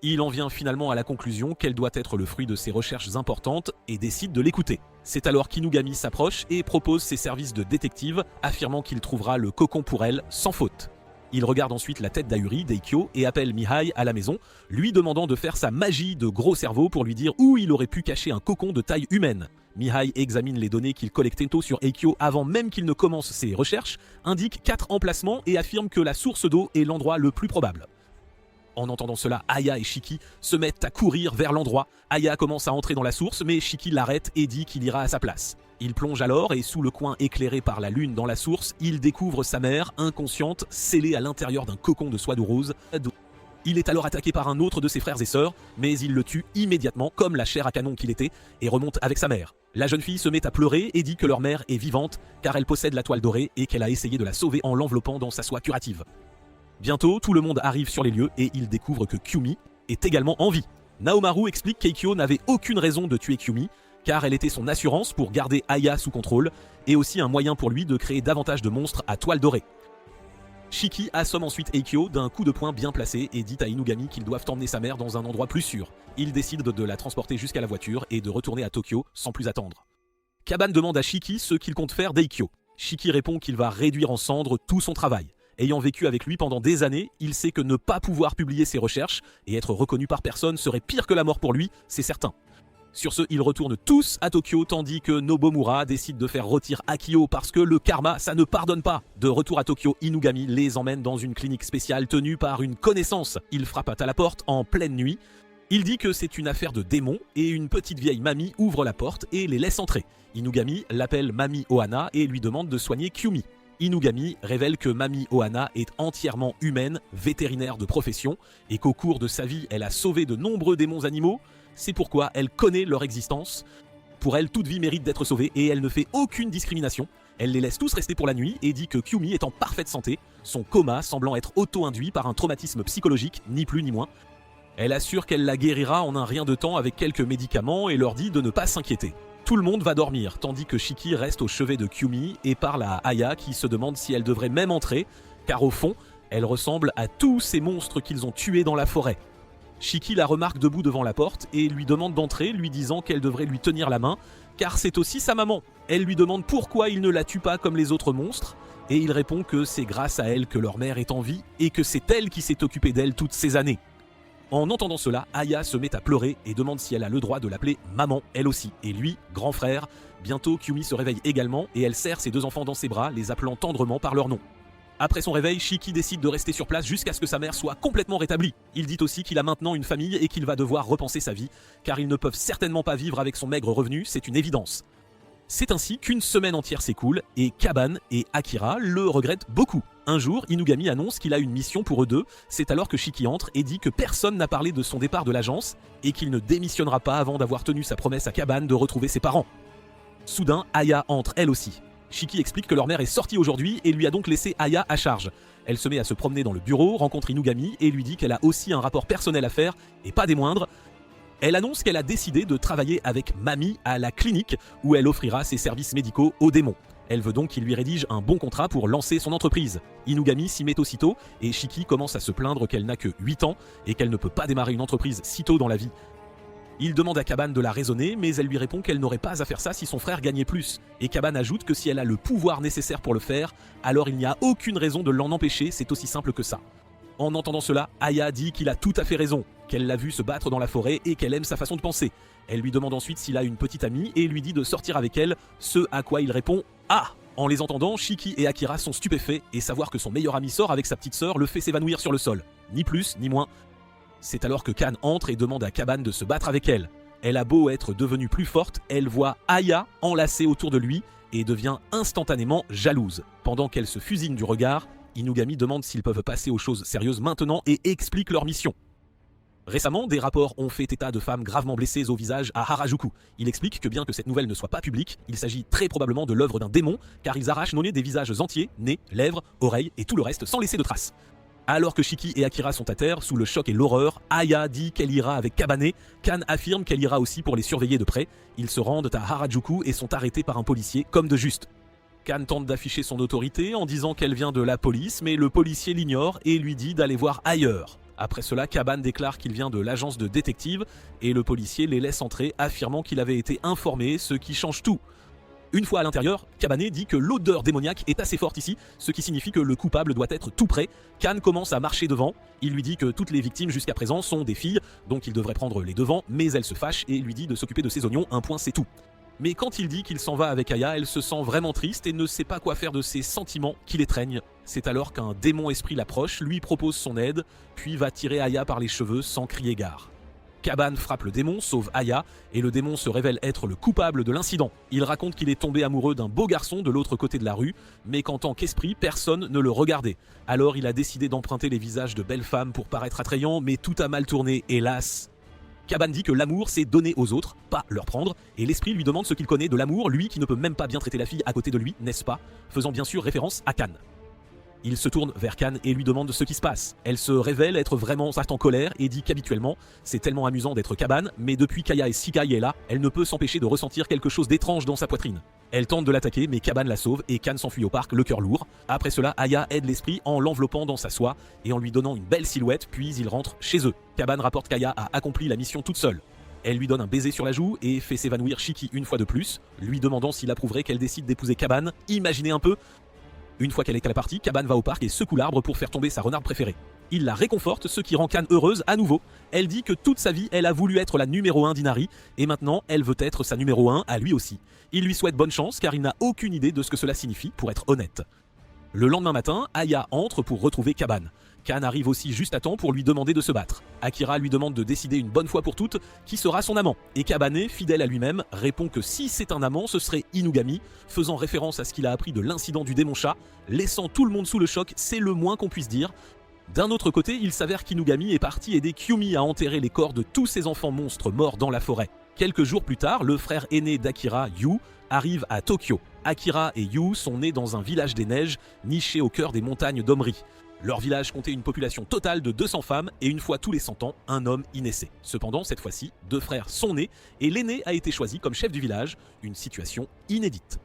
Il en vient finalement à la conclusion qu'elle doit être le fruit de ses recherches importantes et décide de l'écouter. C'est alors qu'Inugami s'approche et propose ses services de détective, affirmant qu'il trouvera le cocon pour elle sans faute. Il regarde ensuite la tête d'Ayuri, d'Eikyo, et appelle Mihai à la maison, lui demandant de faire sa magie de gros cerveau pour lui dire où il aurait pu cacher un cocon de taille humaine. Mihai examine les données qu'il collectait tôt sur Eikyo avant même qu'il ne commence ses recherches, indique 4 emplacements et affirme que la source d'eau est l'endroit le plus probable. En entendant cela, Aya et Shiki se mettent à courir vers l'endroit. Aya commence à entrer dans la source, mais Shiki l'arrête et dit qu'il ira à sa place. Il plonge alors et sous le coin éclairé par la lune dans la source, il découvre sa mère, inconsciente, scellée à l'intérieur d'un cocon de soie de rose. Il est alors attaqué par un autre de ses frères et sœurs, mais il le tue immédiatement, comme la chair à canon qu'il était, et remonte avec sa mère. La jeune fille se met à pleurer et dit que leur mère est vivante, car elle possède la toile dorée et qu'elle a essayé de la sauver en l'enveloppant dans sa soie curative. Bientôt, tout le monde arrive sur les lieux et il découvre que Kyumi est également en vie. Naomaru explique qu'Eikyo n'avait aucune raison de tuer Kyumi, car elle était son assurance pour garder Aya sous contrôle, et aussi un moyen pour lui de créer davantage de monstres à toile dorée. Shiki assomme ensuite Eikyo d'un coup de poing bien placé et dit à Inugami qu'ils doivent emmener sa mère dans un endroit plus sûr. Il décide de la transporter jusqu'à la voiture et de retourner à Tokyo sans plus attendre. Kabane demande à Shiki ce qu'il compte faire d'Eikyo. Shiki répond qu'il va réduire en cendres tout son travail. Ayant vécu avec lui pendant des années, il sait que ne pas pouvoir publier ses recherches et être reconnu par personne serait pire que la mort pour lui, c'est certain. Sur ce, ils retournent tous à Tokyo tandis que Nobomura décide de faire retirer Akio parce que le karma, ça ne pardonne pas. De retour à Tokyo, Inugami les emmène dans une clinique spéciale tenue par une connaissance. Il frappe à la porte en pleine nuit. Il dit que c'est une affaire de démons et une petite vieille mamie ouvre la porte et les laisse entrer. Inugami l'appelle Mami Ohana et lui demande de soigner Kyumi. Inugami révèle que Mami Ohana est entièrement humaine, vétérinaire de profession, et qu'au cours de sa vie, elle a sauvé de nombreux démons animaux. C'est pourquoi elle connaît leur existence. Pour elle, toute vie mérite d'être sauvée et elle ne fait aucune discrimination. Elle les laisse tous rester pour la nuit et dit que Kyumi est en parfaite santé, son coma semblant être auto-induit par un traumatisme psychologique, ni plus ni moins. Elle assure qu'elle la guérira en un rien de temps avec quelques médicaments et leur dit de ne pas s'inquiéter. Tout le monde va dormir, tandis que Shiki reste au chevet de Kyumi et parle à Aya qui se demande si elle devrait même entrer, car au fond, elle ressemble à tous ces monstres qu'ils ont tués dans la forêt. Shiki la remarque debout devant la porte et lui demande d'entrer, lui disant qu'elle devrait lui tenir la main, car c'est aussi sa maman. Elle lui demande pourquoi il ne la tue pas comme les autres monstres, et il répond que c'est grâce à elle que leur mère est en vie et que c'est elle qui s'est occupée d'elle toutes ces années. En entendant cela, Aya se met à pleurer et demande si elle a le droit de l'appeler maman, elle aussi, et lui, grand frère. Bientôt, Kyumi se réveille également et elle serre ses deux enfants dans ses bras, les appelant tendrement par leur nom. Après son réveil, Shiki décide de rester sur place jusqu'à ce que sa mère soit complètement rétablie. Il dit aussi qu'il a maintenant une famille et qu'il va devoir repenser sa vie, car ils ne peuvent certainement pas vivre avec son maigre revenu, c'est une évidence. C'est ainsi qu'une semaine entière s'écoule et Kaban et Akira le regrettent beaucoup. Un jour, Inugami annonce qu'il a une mission pour eux deux, c'est alors que Shiki entre et dit que personne n'a parlé de son départ de l'agence et qu'il ne démissionnera pas avant d'avoir tenu sa promesse à Kaban de retrouver ses parents. Soudain, Aya entre elle aussi. Shiki explique que leur mère est sortie aujourd'hui et lui a donc laissé Aya à charge. Elle se met à se promener dans le bureau, rencontre Inugami et lui dit qu'elle a aussi un rapport personnel à faire, et pas des moindres. Elle annonce qu'elle a décidé de travailler avec Mami à la clinique où elle offrira ses services médicaux aux démons. Elle veut donc qu'il lui rédige un bon contrat pour lancer son entreprise. Inugami s'y met aussitôt et Shiki commence à se plaindre qu'elle n'a que 8 ans et qu'elle ne peut pas démarrer une entreprise si tôt dans la vie. Il demande à Kaban de la raisonner, mais elle lui répond qu'elle n'aurait pas à faire ça si son frère gagnait plus. Et Kaban ajoute que si elle a le pouvoir nécessaire pour le faire, alors il n'y a aucune raison de l'en empêcher, c'est aussi simple que ça. En entendant cela, Aya dit qu'il a tout à fait raison, qu'elle l'a vu se battre dans la forêt et qu'elle aime sa façon de penser. Elle lui demande ensuite s'il a une petite amie et lui dit de sortir avec elle, ce à quoi il répond « Ah !» En les entendant, Shiki et Akira sont stupéfaits et savoir que son meilleur ami sort avec sa petite sœur le fait s'évanouir sur le sol. Ni plus, ni moins. C'est alors que Kan entre et demande à Kaban de se battre avec elle. Elle a beau être devenue plus forte, elle voit Aya enlacée autour de lui et devient instantanément jalouse. Pendant qu'elle se fusille du regard, Inugami demande s'ils peuvent passer aux choses sérieuses maintenant et explique leur mission. Récemment, des rapports ont fait état de femmes gravement blessées au visage à Harajuku. Il explique que bien que cette nouvelle ne soit pas publique, il s'agit très probablement de l'œuvre d'un démon, car ils arrachent non des visages entiers, nez, lèvres, oreilles et tout le reste sans laisser de traces. Alors que Shiki et Akira sont à terre, sous le choc et l'horreur, Aya dit qu'elle ira avec Kabane, Kan affirme qu'elle ira aussi pour les surveiller de près. Ils se rendent à Harajuku et sont arrêtés par un policier, comme de juste. Kan tente d'afficher son autorité en disant qu'elle vient de la police, mais le policier l'ignore et lui dit d'aller voir ailleurs. Après cela, Kaban déclare qu'il vient de l'agence de détective et le policier les laisse entrer, affirmant qu'il avait été informé, ce qui change tout. Une fois à l'intérieur, Kabane dit que l'odeur démoniaque est assez forte ici, ce qui signifie que le coupable doit être tout près. Kan commence à marcher devant, il lui dit que toutes les victimes jusqu'à présent sont des filles, donc il devrait prendre les devants, mais elle se fâche et lui dit de s'occuper de ses oignons, un point c'est tout. Mais quand il dit qu'il s'en va avec Aya, elle se sent vraiment triste et ne sait pas quoi faire de ses sentiments qui l'étreignent. C'est alors qu'un démon esprit l'approche, lui propose son aide, puis va tirer Aya par les cheveux sans crier gare. Kaban frappe le démon, sauve Aya, et le démon se révèle être le coupable de l'incident. Il raconte qu'il est tombé amoureux d'un beau garçon de l'autre côté de la rue, mais qu'en tant qu'esprit, personne ne le regardait. Alors il a décidé d'emprunter les visages de belles femmes pour paraître attrayant, mais tout a mal tourné, hélas. Kaban dit que l'amour c'est donner aux autres, pas leur prendre, et l'esprit lui demande ce qu'il connaît de l'amour, lui qui ne peut même pas bien traiter la fille à côté de lui, n'est-ce pas? Faisant bien sûr référence à Kan. Il se tourne vers Kan et lui demande ce qui se passe. Elle se révèle être vraiment en colère et dit qu'habituellement, c'est tellement amusant d'être Kaban, mais depuis qu'Aya et Shikai est là, elle ne peut s'empêcher de ressentir quelque chose d'étrange dans sa poitrine. Elle tente de l'attaquer, mais Kaban la sauve et Kan s'enfuit au parc, le cœur lourd. Après cela, Aya aide l'esprit en l'enveloppant dans sa soie et en lui donnant une belle silhouette, puis ils rentrent chez eux. Kaban rapporte qu'Aya a accompli la mission toute seule. Elle lui donne un baiser sur la joue et fait s'évanouir Shiki une fois de plus, lui demandant s'il approuverait qu'elle décide d'épouser Kaban. Imaginez un peu. Une fois qu'elle est à la partie, Kaban va au parc et secoue l'arbre pour faire tomber sa renarde préférée. Il la réconforte, ce qui rend Kan heureuse à nouveau. Elle dit que toute sa vie, elle a voulu être la numéro 1 d'Inari, et maintenant, elle veut être sa numéro 1 à lui aussi. Il lui souhaite bonne chance, car il n'a aucune idée de ce que cela signifie, pour être honnête. Le lendemain matin, Aya entre pour retrouver Kaban. Kan arrive aussi juste à temps pour lui demander de se battre. Akira lui demande de décider une bonne fois pour toutes qui sera son amant. Et Kabane, fidèle à lui-même, répond que si c'est un amant, ce serait Inugami, faisant référence à ce qu'il a appris de l'incident du démon chat, laissant tout le monde sous le choc, c'est le moins qu'on puisse dire. D'un autre côté, il s'avère qu'Inugami est parti aider Kyumi à enterrer les corps de tous ses enfants monstres morts dans la forêt. Quelques jours plus tard, le frère aîné d'Akira, Yu, arrive à Tokyo. Akira et Yu sont nés dans un village des neiges, niché au cœur des montagnes d'Omri. Leur village comptait une population totale de 200 femmes et une fois tous les 100 ans, un homme y naissait. Cependant, cette fois-ci, 2 frères sont nés et l'aîné a été choisi comme chef du village, une situation inédite.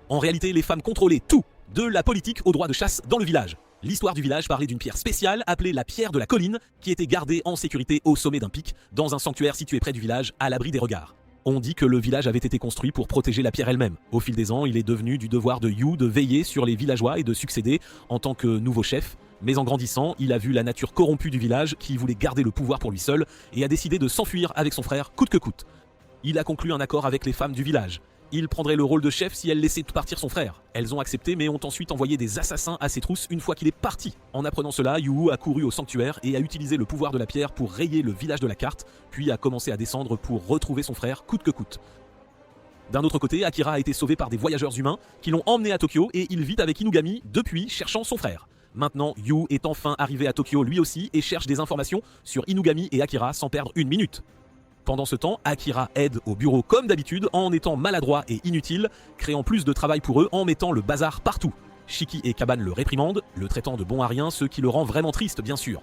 En réalité, les femmes contrôlaient tout, de la politique au droit de chasse dans le village. L'histoire du village parlait d'une pierre spéciale appelée la pierre de la colline qui était gardée en sécurité au sommet d'un pic dans un sanctuaire situé près du village à l'abri des regards. On dit que le village avait été construit pour protéger la pierre elle-même. Au fil des ans, il est devenu du devoir de Yu de veiller sur les villageois et de succéder en tant que nouveau chef. Mais en grandissant, il a vu la nature corrompue du village qui voulait garder le pouvoir pour lui seul et a décidé de s'enfuir avec son frère coûte que coûte. Il a conclu un accord avec les femmes du village. Il prendrait le rôle de chef si elle laissait partir son frère. Elles ont accepté mais ont ensuite envoyé des assassins à ses trousses une fois qu'il est parti. En apprenant cela, Yu a couru au sanctuaire et a utilisé le pouvoir de la pierre pour rayer le village de la carte, puis a commencé à descendre pour retrouver son frère coûte que coûte. D'un autre côté, Akira a été sauvé par des voyageurs humains qui l'ont emmené à Tokyo et il vit avec Inugami depuis cherchant son frère. Maintenant, Yu est enfin arrivé à Tokyo lui aussi et cherche des informations sur Inugami et Akira sans perdre une minute. Pendant ce temps, Akira aide au bureau comme d'habitude en étant maladroit et inutile, créant plus de travail pour eux en mettant le bazar partout. Shiki et Kaban le réprimandent, le traitant de bon à rien, ce qui le rend vraiment triste bien sûr.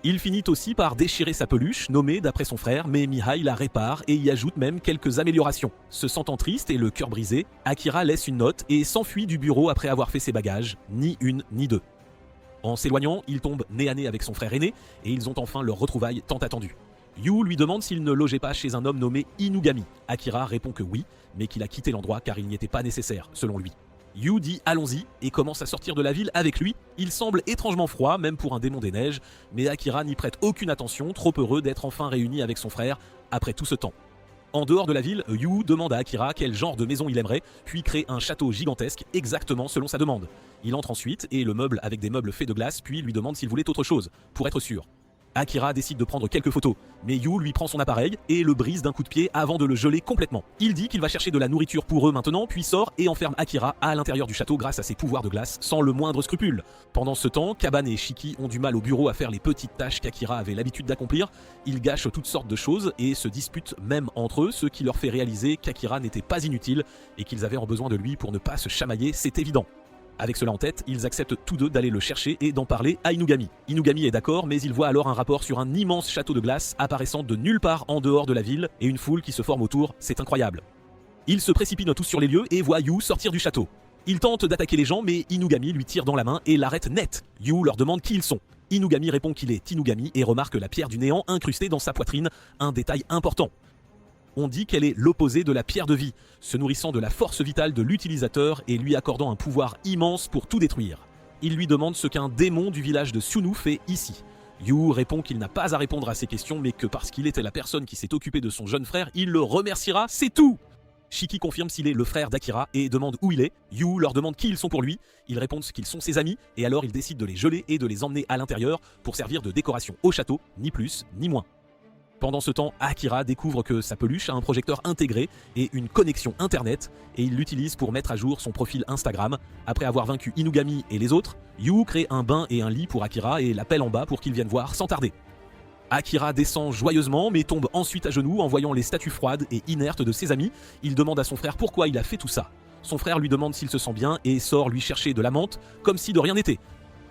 Il finit aussi par déchirer sa peluche, nommée d'après son frère, mais Mihai la répare et y ajoute même quelques améliorations. Se sentant triste et le cœur brisé, Akira laisse une note et s'enfuit du bureau après avoir fait ses bagages, ni une ni deux. En s'éloignant, il tombe nez à nez avec son frère aîné et ils ont enfin leur retrouvaille tant attendue. Yu lui demande s'il ne logeait pas chez un homme nommé Inugami. Akira répond que oui, mais qu'il a quitté l'endroit car il n'y était pas nécessaire, selon lui. Yu dit allons-y et commence à sortir de la ville avec lui. Il semble étrangement froid, même pour un démon des neiges, mais Akira n'y prête aucune attention, trop heureux d'être enfin réuni avec son frère après tout ce temps. En dehors de la ville, Yu demande à Akira quel genre de maison il aimerait, puis crée un château gigantesque exactement selon sa demande. Il entre ensuite et le meuble avec des meubles faits de glace, puis lui demande s'il voulait autre chose, pour être sûr. Akira décide de prendre quelques photos, mais Yu lui prend son appareil et le brise d'un coup de pied avant de le geler complètement. Il dit qu'il va chercher de la nourriture pour eux maintenant, puis sort et enferme Akira à l'intérieur du château grâce à ses pouvoirs de glace, sans le moindre scrupule. Pendant ce temps, Kaban et Shiki ont du mal au bureau à faire les petites tâches qu'Akira avait l'habitude d'accomplir. Ils gâchent toutes sortes de choses et se disputent même entre eux, ce qui leur fait réaliser qu'Akira n'était pas inutile et qu'ils avaient besoin de lui pour ne pas se chamailler, c'est évident. Avec cela en tête, ils acceptent tous deux d'aller le chercher et d'en parler à Inugami. Inugami est d'accord, mais il voit alors un rapport sur un immense château de glace apparaissant de nulle part en dehors de la ville et une foule qui se forme autour, c'est incroyable. Ils se précipitent tous sur les lieux et voient Yu sortir du château. Il tente d'attaquer les gens, mais Inugami lui tire dans la main et l'arrête net. Yu leur demande qui ils sont. Inugami répond qu'il est Inugami et remarque la pierre du néant incrustée dans sa poitrine, un détail important. On dit qu'elle est l'opposé de la pierre de vie, se nourrissant de la force vitale de l'utilisateur et lui accordant un pouvoir immense pour tout détruire. Il lui demande ce qu'un démon du village de Sunu fait ici. Yu répond qu'il n'a pas à répondre à ces questions, mais que parce qu'il était la personne qui s'est occupée de son jeune frère, il le remerciera, c'est tout. Shiki confirme s'il est le frère d'Akira et demande où il est. Yu leur demande qui ils sont pour lui. Ils répondent qu'ils sont ses amis et alors il décide de les geler et de les emmener à l'intérieur pour servir de décoration au château, ni plus ni moins. Pendant ce temps, Akira découvre que sa peluche a un projecteur intégré et une connexion internet et il l'utilise pour mettre à jour son profil Instagram. Après avoir vaincu Inugami et les autres, Yu crée un bain et un lit pour Akira et l'appelle en bas pour qu'il vienne voir sans tarder. Akira descend joyeusement mais tombe ensuite à genoux en voyant les statues froides et inertes de ses amis. Il demande à son frère pourquoi il a fait tout ça. Son frère lui demande s'il se sent bien et sort lui chercher de la menthe comme si de rien n'était.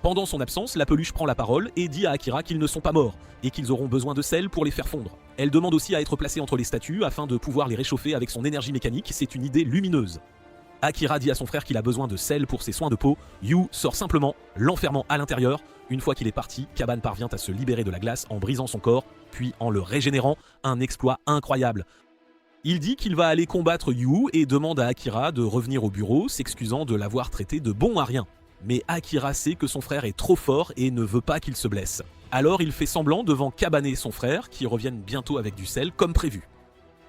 Pendant son absence, la peluche prend la parole et dit à Akira qu'ils ne sont pas morts et qu'ils auront besoin de sel pour les faire fondre. Elle demande aussi à être placée entre les statues afin de pouvoir les réchauffer avec son énergie mécanique, c'est une idée lumineuse. Akira dit à son frère qu'il a besoin de sel pour ses soins de peau. Yu sort simplement, l'enfermant à l'intérieur. Une fois qu'il est parti, Kaban parvient à se libérer de la glace en brisant son corps, puis en le régénérant, un exploit incroyable. Il dit qu'il va aller combattre Yu et demande à Akira de revenir au bureau, s'excusant de l'avoir traité de bon à rien. Mais Akira sait que son frère est trop fort et ne veut pas qu'il se blesse. Alors il fait semblant devant Kaban et son frère, qui reviennent bientôt avec du sel comme prévu.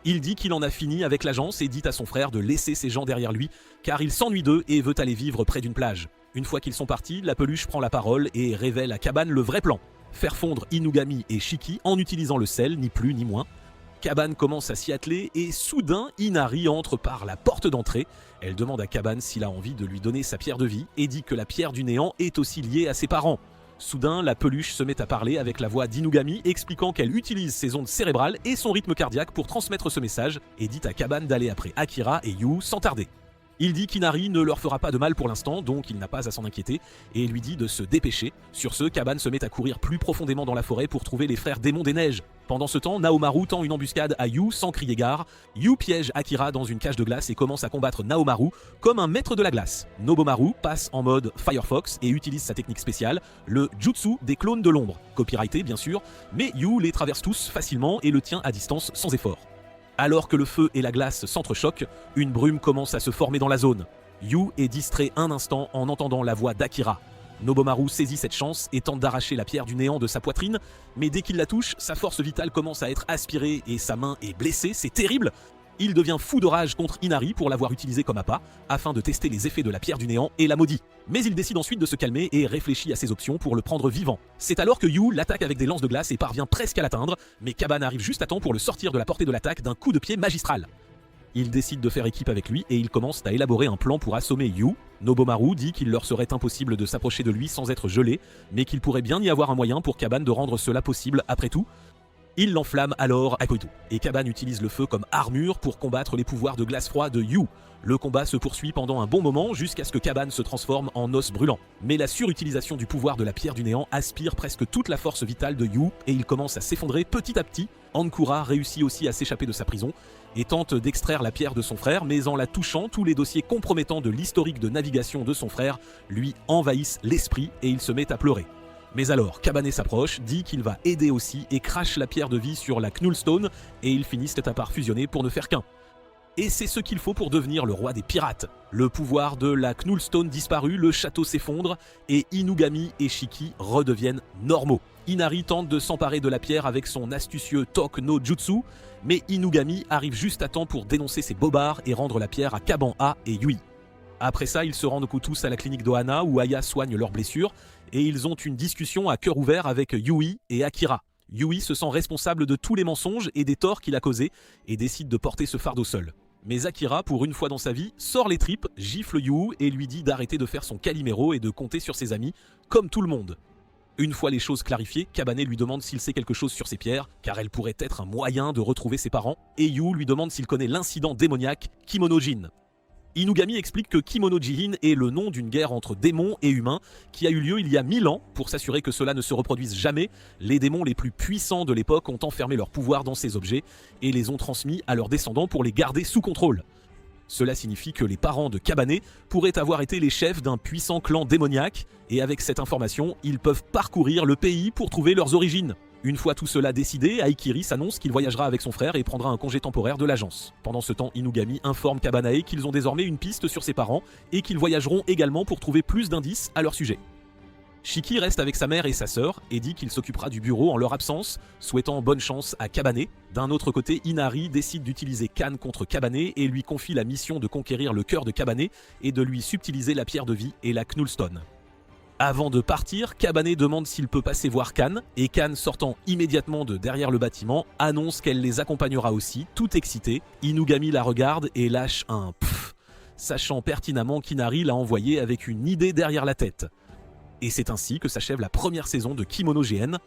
Il dit qu'il en a fini avec l'agence et dit à son frère de laisser ses gens derrière lui, car il s'ennuie d'eux et veut aller vivre près d'une plage. Une fois qu'ils sont partis, la peluche prend la parole et révèle à Kaban le vrai plan. Faire fondre Inugami et Shiki en utilisant le sel, ni plus ni moins. Kaban commence à s'y atteler et soudain, Inari entre par la porte d'entrée. Elle demande à Kaban s'il a envie de lui donner sa pierre de vie et dit que la pierre du néant est aussi liée à ses parents. Soudain, la peluche se met à parler avec la voix d'Inugami expliquant qu'elle utilise ses ondes cérébrales et son rythme cardiaque pour transmettre ce message et dit à Kaban d'aller après Akira et Yu sans tarder. Il dit qu'Inari ne leur fera pas de mal pour l'instant, donc il n'a pas à s'en inquiéter, et lui dit de se dépêcher. Sur ce, Kaban se met à courir plus profondément dans la forêt pour trouver les frères démons des neiges. Pendant ce temps, Naomaru tend une embuscade à Yu sans crier gare. Yu piège Akira dans une cage de glace et commence à combattre Naomaru comme un maître de la glace. Nobomaru passe en mode Firefox et utilise sa technique spéciale, le Jutsu des clones de l'ombre, copyrighté bien sûr, mais Yu les traverse tous facilement et le tient à distance sans effort. Alors que le feu et la glace s'entrechoquent, une brume commence à se former dans la zone. Yu est distrait un instant en entendant la voix d'Akira. Nobomaru saisit cette chance et tente d'arracher la pierre du néant de sa poitrine, mais dès qu'il la touche, sa force vitale commence à être aspirée et sa main est blessée, c'est terrible. Il devient fou de rage contre Inari pour l'avoir utilisée comme appât, afin de tester les effets de la pierre du néant et la maudit. Mais il décide ensuite de se calmer et réfléchit à ses options pour le prendre vivant. C'est alors que Yu l'attaque avec des lances de glace et parvient presque à l'atteindre, mais Kaban arrive juste à temps pour le sortir de la portée de l'attaque d'un coup de pied magistral. Ils décident de faire équipe avec lui et ils commencent à élaborer un plan pour assommer Yu. Nobomaru dit qu'il leur serait impossible de s'approcher de lui sans être gelé, mais qu'il pourrait bien y avoir un moyen pour Kaban de rendre cela possible après tout. Il l'enflamme alors à Koito, et Kaban utilise le feu comme armure pour combattre les pouvoirs de glace froid de Yu. Le combat se poursuit pendant un bon moment jusqu'à ce que Kaban se transforme en os brûlant. Mais la surutilisation du pouvoir de la pierre du néant aspire presque toute la force vitale de Yu et il commence à s'effondrer petit à petit. Ankura réussit aussi à s'échapper de sa prison et tente d'extraire la pierre de son frère, mais en la touchant, tous les dossiers compromettants de l'historique de navigation de son frère lui envahissent l'esprit et il se met à pleurer. Mais alors, Kabane s'approche, dit qu'il va aider aussi et crache la pierre de vie sur la Knullstone et ils finissent à part fusionner pour ne faire qu'un. Et c'est ce qu'il faut pour devenir le roi des pirates. Le pouvoir de la Knullstone disparut, le château s'effondre et Inugami et Shiki redeviennent normaux. Inari tente de s'emparer de la pierre avec son astucieux Tok no Jutsu, mais Inugami arrive juste à temps pour dénoncer ses bobards et rendre la pierre à Kaban-A et Yui. Après ça, ils se rendent tous à la clinique d'Ohana où Aya soigne leurs blessures et ils ont une discussion à cœur ouvert avec Yui et Akira. Yui se sent responsable de tous les mensonges et des torts qu'il a causés et décide de porter ce fardeau seul. Mais Akira, pour une fois dans sa vie, sort les tripes, gifle Yu et lui dit d'arrêter de faire son Calimero et de compter sur ses amis, comme tout le monde. Une fois les choses clarifiées, Kabane lui demande s'il sait quelque chose sur ces pierres, car elles pourraient être un moyen de retrouver ses parents, et Yu lui demande s'il connaît l'incident démoniaque Kimono-jin. Inugami explique que Kimono-jin est le nom d'une guerre entre démons et humains qui a eu lieu il y a 1000 ans. Pour s'assurer que cela ne se reproduise jamais, les démons les plus puissants de l'époque ont enfermé leur pouvoir dans ces objets et les ont transmis à leurs descendants pour les garder sous contrôle. Cela signifie que les parents de Kabane pourraient avoir été les chefs d'un puissant clan démoniaque et avec cette information, ils peuvent parcourir le pays pour trouver leurs origines. Une fois tout cela décidé, Aikiri s'annonce qu'il voyagera avec son frère et prendra un congé temporaire de l'agence. Pendant ce temps, Inugami informe Kabanae qu'ils ont désormais une piste sur ses parents et qu'ils voyageront également pour trouver plus d'indices à leur sujet. Shiki reste avec sa mère et sa sœur et dit qu'il s'occupera du bureau en leur absence, souhaitant bonne chance à Kabane. D'un autre côté, Inari décide d'utiliser Kan contre Kabane et lui confie la mission de conquérir le cœur de Kabane et de lui subtiliser la pierre de vie et la Knullstone. Avant de partir, Kabane demande s'il peut passer voir Kan, et Kan, sortant immédiatement de derrière le bâtiment, annonce qu'elle les accompagnera aussi, tout excitée. Inugami la regarde et lâche un pfff, sachant pertinemment qu'Inari l'a envoyé avec une idée derrière la tête. Et c'est ainsi que s'achève la première saison de Kimono GN.